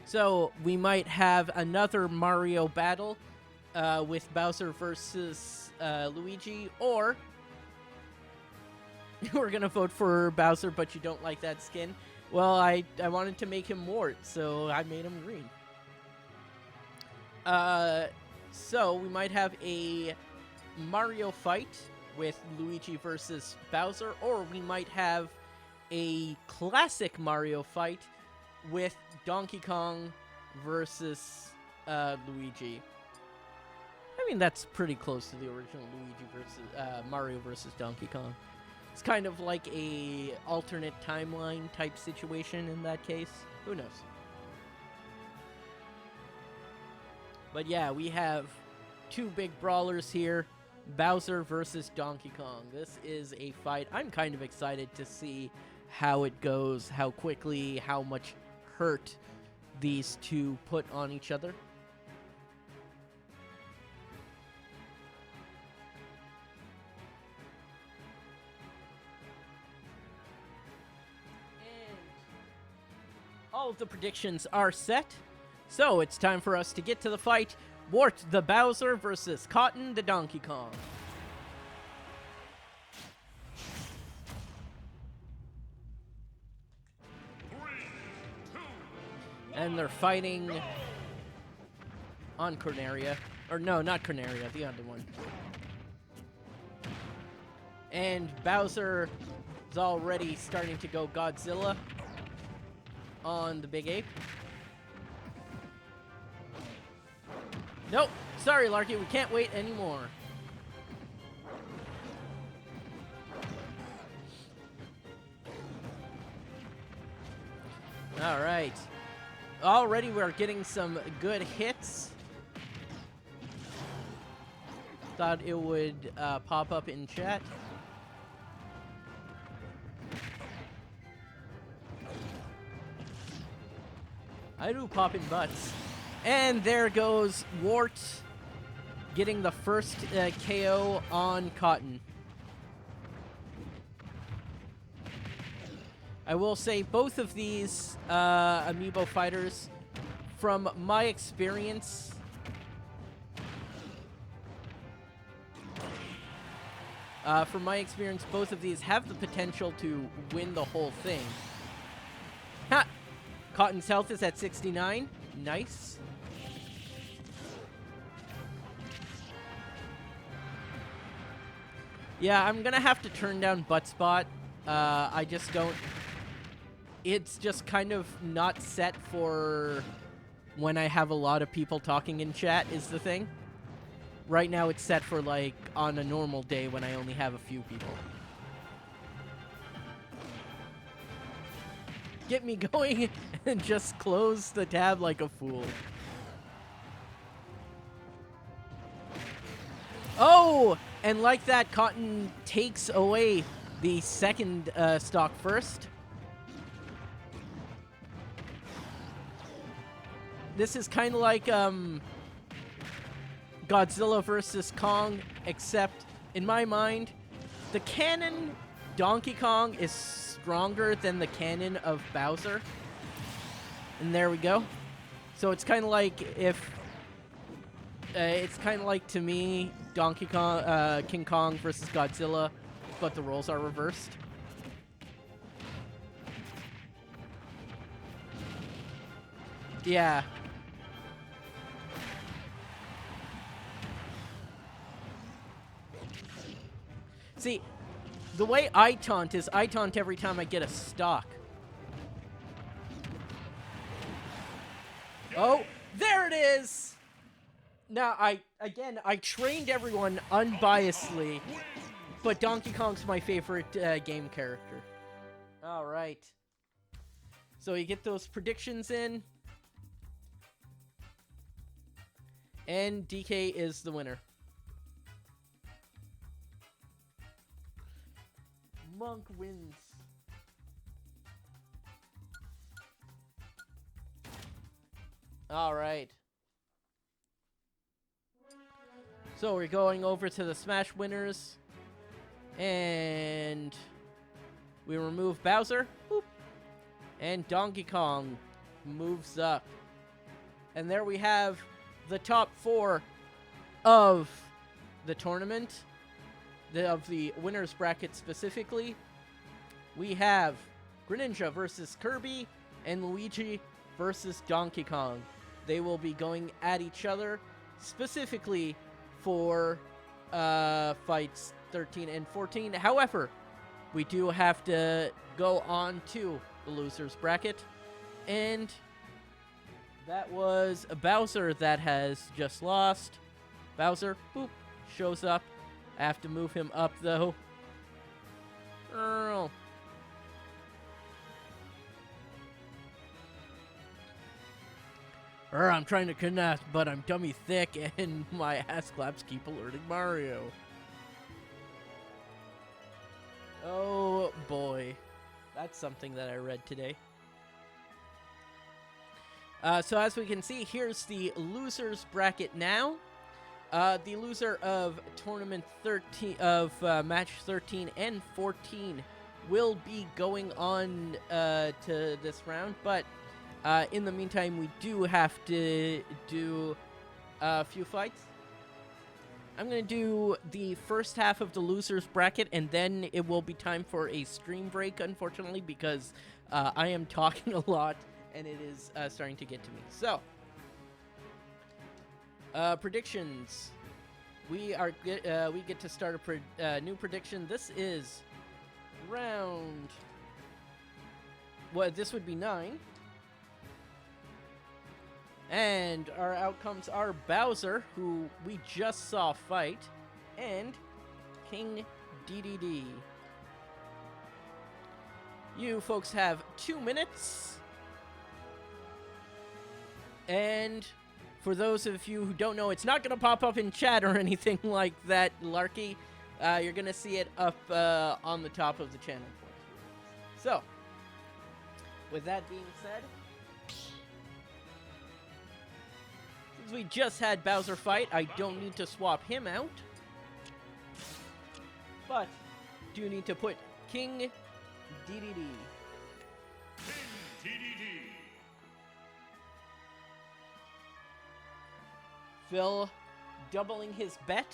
So we might have another Mario battle with Bowser versus Luigi, or we're gonna vote for Bowser, but you don't like that skin. Well, I wanted to make him Wart, so I made him green. So we might have a Mario fight with Luigi versus Bowser, or we might have a classic Mario fight with Donkey Kong versus Luigi. I mean, that's pretty close to the original Luigi versus Mario versus Donkey Kong. It's kind of like a alternate timeline type situation in that case. Who knows? But yeah, we have two big brawlers here. Bowser versus Donkey Kong. This is a fight I'm kind of excited to see how it goes, how quickly, how much hurt these two put on each other. And all of the predictions are set, so it's time for us to get to the fight. Wart the Bowser versus Cotton the Donkey Kong. And they're fighting on Corneria. Or no, not Corneria, the other one. And Bowser is already starting to go Godzilla on the Big Ape. Nope. Sorry, Larky. We can't wait anymore. All right. Already we're getting some good hits. Thought it would pop up in chat. I do pop in butts. And there goes Wart getting the first KO on Cotton. I will say both of these Amiibo fighters, from my experience, both of these have the potential to win the whole thing. Ha! Cotton's health is at 69. Nice. Yeah, I'm gonna have to turn down Butt Spot. I just don't... It's just kind of not set for when I have a lot of people talking in chat is the thing. Right now it's set for, like, on a normal day when I only have a few people. Get me going and just close the tab like a fool. Oh! And like that, Cotton takes away the second stock first. This is kind of like Godzilla versus Kong, except in my mind, the canon Donkey Kong is stronger than the canon of Bowser. And there we go. So it's kind of like if... it's kind of like, to me, Donkey Kong, King Kong versus Godzilla, but the roles are reversed. Yeah. See, the way I taunt is I taunt every time I get a stock. Oh, there it is! Now, I trained everyone unbiasedly, but Donkey Kong's my favorite game character. Alright. So you get those predictions in. And DK is the winner. Monk wins. Alright. So we're going over to the Smash winners. And we remove Bowser. Boop. And Donkey Kong moves up. And there we have the top 4 of the tournament. Of the winners bracket specifically. We have Greninja versus Kirby and Luigi versus Donkey Kong. They will be going at each other specifically for fights 13 and 14. However, we do have to go on to the losers bracket. And that was a Bowser that has just lost. Bowser, boop, shows up. I have to move him up, though. Oh. I'm trying to connect, but I'm dummy thick, and my ass claps keep alerting Mario. Oh, boy. That's something that I read today. So as we can see, here's the losers bracket now. The loser of tournament 13 of match 13 and 14 will be going on to this round, but in the meantime, we do have to do a few fights. I'm going to do the first half of the losers bracket, and then it will be time for a stream break, unfortunately, because I am talking a lot, and it is starting to get to me. So, predictions. We get to start a new prediction. This is round... Well, this would be 9. And our outcomes are Bowser, who we just saw fight, and King DDD. You folks have 2 minutes. And for those of you who don't know, it's not going to pop up in chat or anything like that, Larky. You're going to see it up on the top of the channel. So, with that being said... We just had Bowser fight. I don't need to swap him out. But do need to put King DDD. King DDD. Phil doubling his bet.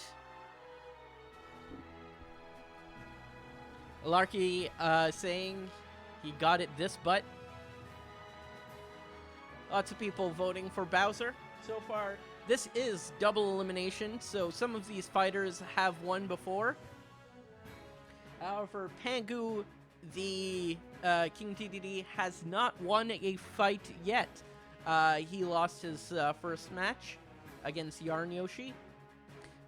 Larky saying he got it this butt. Lots of people voting for Bowser. So far, this is double elimination, so some of these fighters have won before. However, Pangu, the King DDD, has not won a fight yet. He lost his first match against Yarn Yoshi.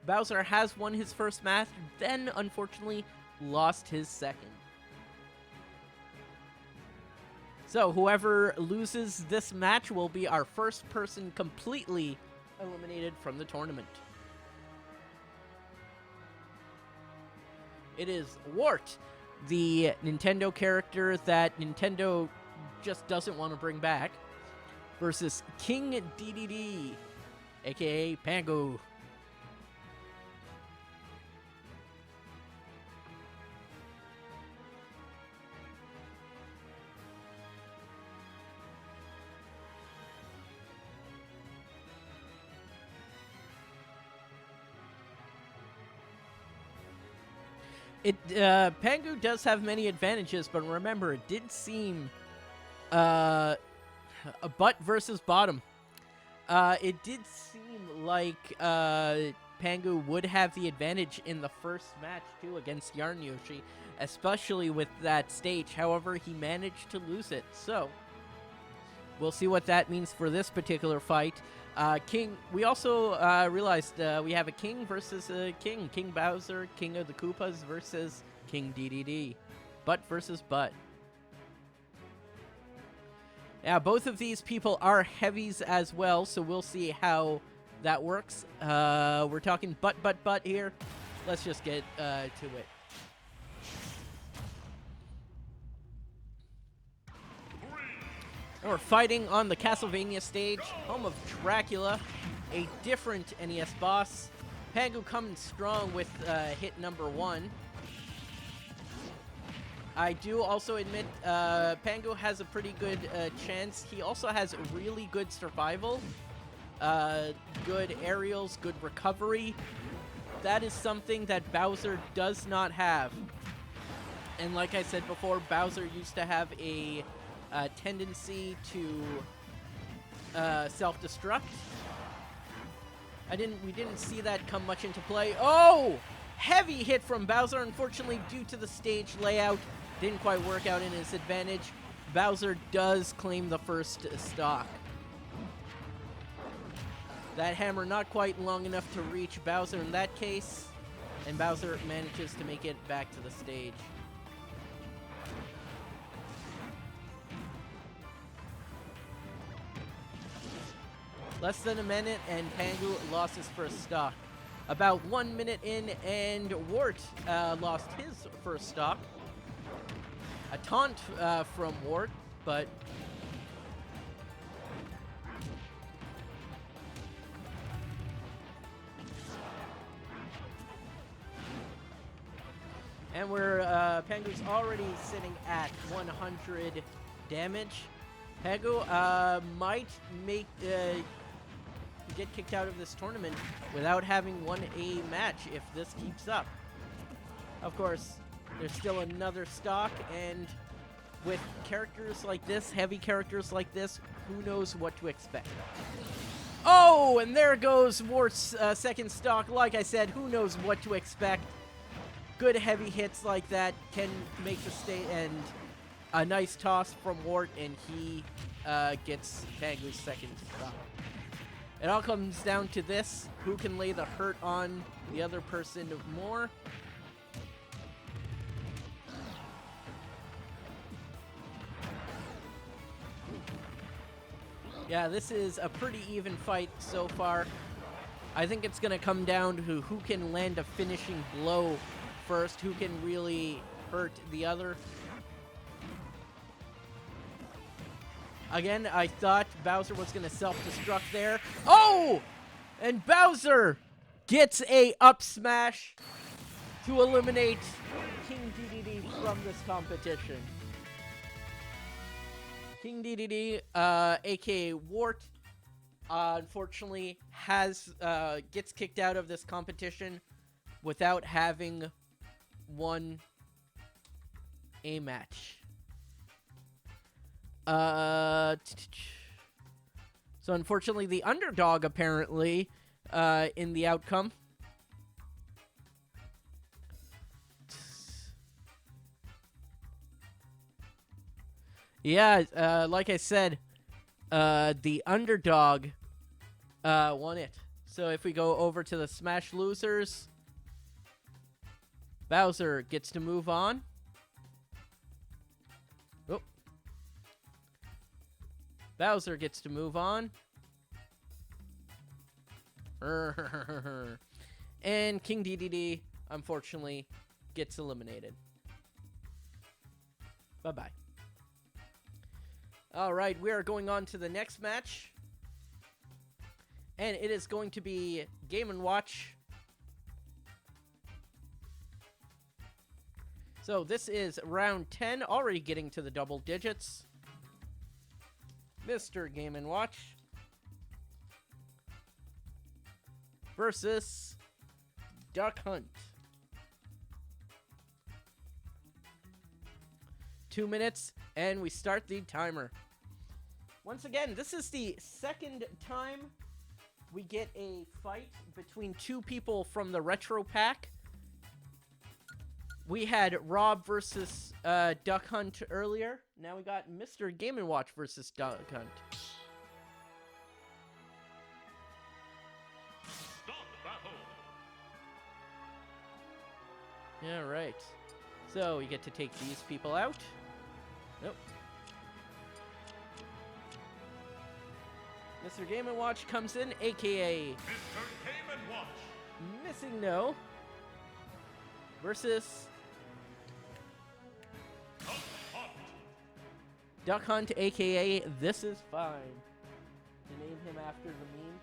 Bowser has won his first match, then unfortunately lost his second. So, whoever loses this match will be our first person completely eliminated from the tournament. It is Wart, the Nintendo character that Nintendo just doesn't want to bring back, versus King DDD, aka Pangu. Pangu does have many advantages, but remember, it did seem a butt versus bottom. It did seem like Pangu would have the advantage in the first match, too, against Yarn Yoshi, especially with that stage. However, he managed to lose it, so we'll see what that means for this particular fight. King, we also realized we have a King versus a King. King Bowser, King of the Koopas versus King DDD. Butt versus butt. Yeah, both of these people are heavies as well, so we'll see how that works. We're talking butt here. Let's just get to it. And we're fighting on the Castlevania stage, home of Dracula, a different NES boss. Pangu coming strong with hit number 1. I do also admit Pangu has a pretty good chance. He also has really good survival, good aerials, good recovery. That is something that Bowser does not have. And like I said before, Bowser used to have a tendency to self-destruct. We didn't see that come much into play. Oh! Heavy hit from Bowser. Unfortunately, due to the stage layout, didn't quite work out in his advantage. Bowser does claim the first stock. That hammer not quite long enough to reach Bowser in that case, and Bowser manages to make it back to the stage. Less than a minute, and Pangu lost his first stock. About 1 minute in, and Wart lost his first stock. A taunt from Wart, but... And Pangu's already sitting at 100 damage. Pangu might get kicked out of this tournament without having won a match if this keeps up. Of course, there's still another stock, and with characters like this, heavy characters like this, who knows what to expect. Oh, and there goes Wart's second stock. Like I said, who knows what to expect. Good heavy hits like that can make the state, and a nice toss from Wart, and he gets Pangu's second stock. It all comes down to this: who can lay the hurt on the other person more. Yeah, this is a pretty even fight so far. I think it's going to come down to who can land a finishing blow first, who can really hurt the other. Again, I thought Bowser was going to self-destruct there. Oh! And Bowser gets a up smash to eliminate King DDD from this competition. King DDD, aka Wart, unfortunately gets kicked out of this competition without having won a match. So unfortunately, the underdog apparently in the outcome. Yeah, like I said, the underdog won it. So if we go over to the Smash losers, Bowser gets to move on. Oh. Bowser gets to move on. And King DDD, unfortunately, gets eliminated. Bye-bye. Alright, we are going on to the next match. And it is going to be Game & Watch. So this is round 10, already getting to the double digits. Mr. Game & Watch versus Duck Hunt. 2 minutes, and we start the timer. Once again, this is the second time we get a fight between two people from the Retro Pack. We had Rob versus Duck Hunt earlier. Now we got Mr. Game & Watch versus Duck Hunt. Stop battle. Yeah, right. So you get to take these people out. Nope. Mr. Game & Watch comes in, aka Mr. Game & Watch. Missing No versus Duck Hunt. Duck Hunt, aka This Is Fine. To name him after the meme.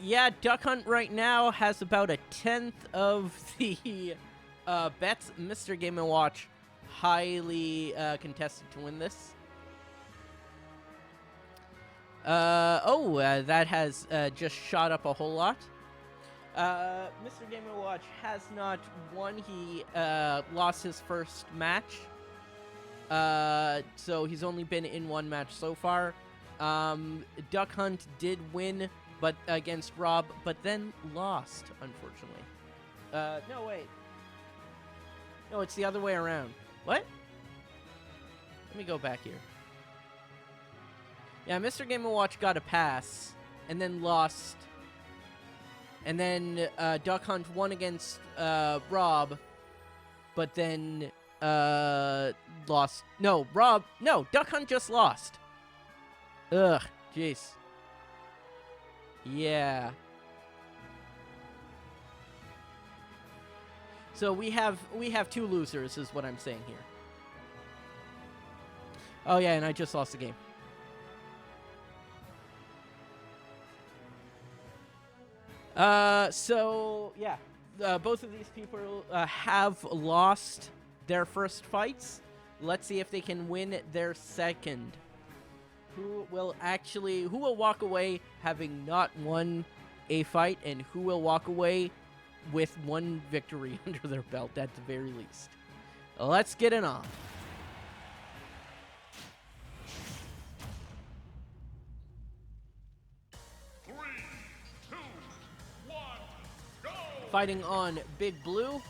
Yeah, Duck Hunt right now has about a 10th of the bets. Mr. Game & Watch highly contested to win this. That has just shot up a whole lot. Mr. Game & Watch has not won. He lost his first match. So he's only been in one match so far. Duck Hunt did win but against Rob, but then lost, unfortunately. No, wait. No, it's the other way around. What? Let me go back here. Yeah, Mr. Game & Watch got a pass, and then lost. And then Duck Hunt won against Rob, but then lost. No, Duck Hunt just lost. Ugh, jeez. Yeah. So we have two losers, is what I'm saying here. Oh yeah, and I just lost the game. So yeah, both of these people have lost their first fights. Let's see if they can win their second. Who will walk away having not won a fight, and who will walk away with one victory under their belt at the very least. Let's get it on. Three, two, one, go! Fighting on Big Blue.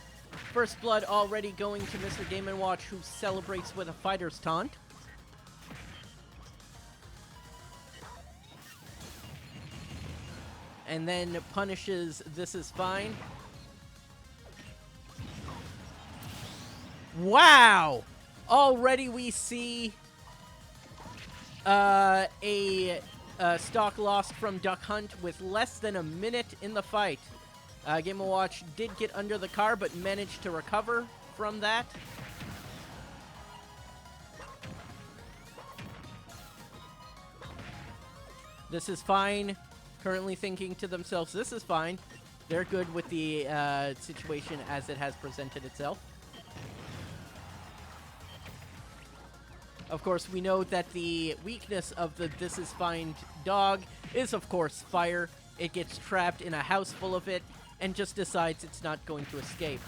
First blood already going to Mr. Game & Watch, who celebrates with a fighter's taunt. And then punishes This Is Fine. Wow! Already we see a stock lost from Duck Hunt with less than a minute in the fight. Game & Watch did get under the car, but managed to recover from that. This Is Fine. Currently thinking to themselves, this is fine. They're good with the situation as it has presented itself. Of course, we know that the weakness of the This Is Fine dog is, of course, fire. It gets trapped in a house full of it and just decides it's not going to escape.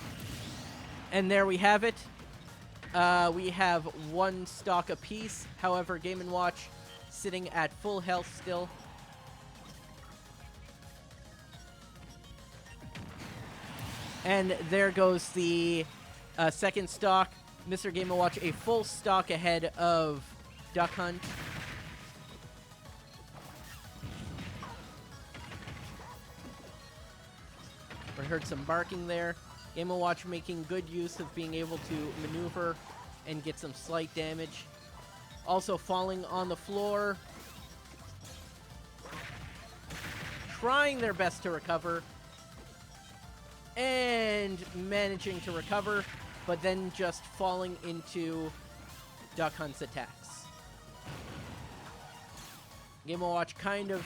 And there we have it. We have one stock apiece. However, Game & Watch sitting at full health still. And there goes the second stock. Mr. Game & Watch a full stock ahead of Duck Hunt. We heard some barking there. Game & Watch making good use of being able to maneuver and get some slight damage. Also falling on the floor. Trying their best to recover. And managing to recover, but then just falling into Duck Hunt's attacks. Game & Watch kind of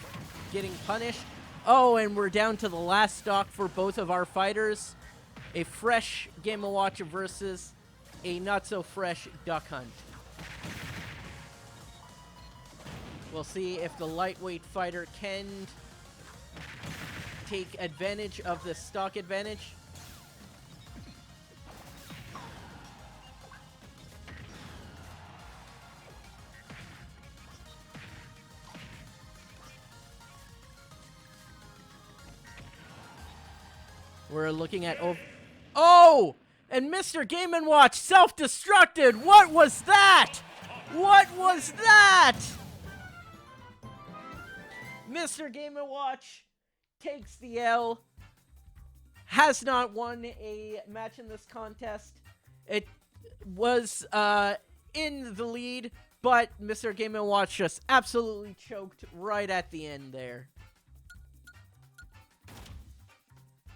getting punished. Oh, and we're down to the last stock for both of our fighters. A fresh Game & Watch versus a not-so-fresh Duck Hunt. We'll see if the lightweight fighter can take advantage of the stock advantage. We're looking at oh! And Mr. Game & Watch self-destructed! What was that? What was that? Mr. Game & Watch takes the L. Has not won a match in this contest. It was in the lead, but Mr. Game & Watch just absolutely choked right at the end there.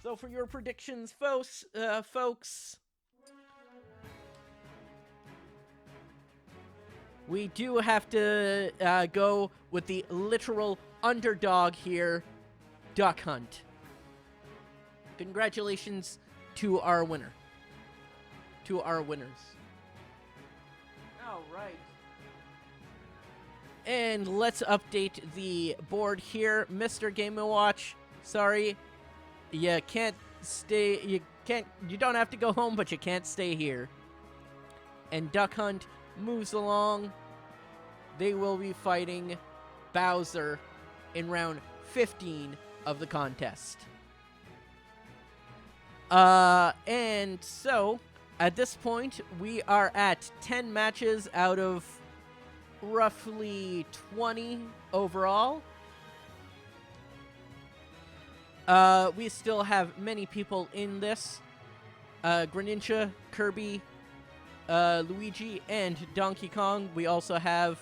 So for your predictions, folks, we do have to go with the literal underdog here, Duck Hunt. Congratulations to our winner. To our winners. All right. And let's update the board here. Mr. Game & Watch, sorry. You can't stay, you don't have to go home, but you can't stay here. And Duck Hunt moves along. They will be fighting Bowser in round 15 of the contest. And so, at this point, we are at 10 matches out of roughly 20 overall. We still have many people in this. Greninja, Kirby, Luigi, and Donkey Kong. We also have,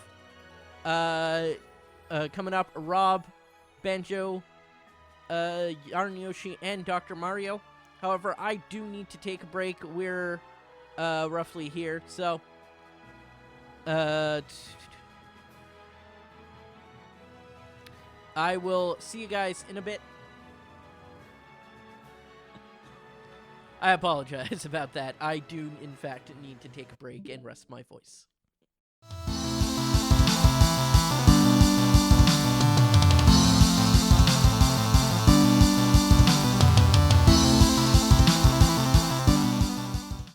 coming up, Rob, Banjo, Yarn Yoshi, and Dr. Mario. However, I do need to take a break. We're, roughly here, so, I will see you guys in a bit. I apologize about that. I do, in fact, need to take a break and rest my voice.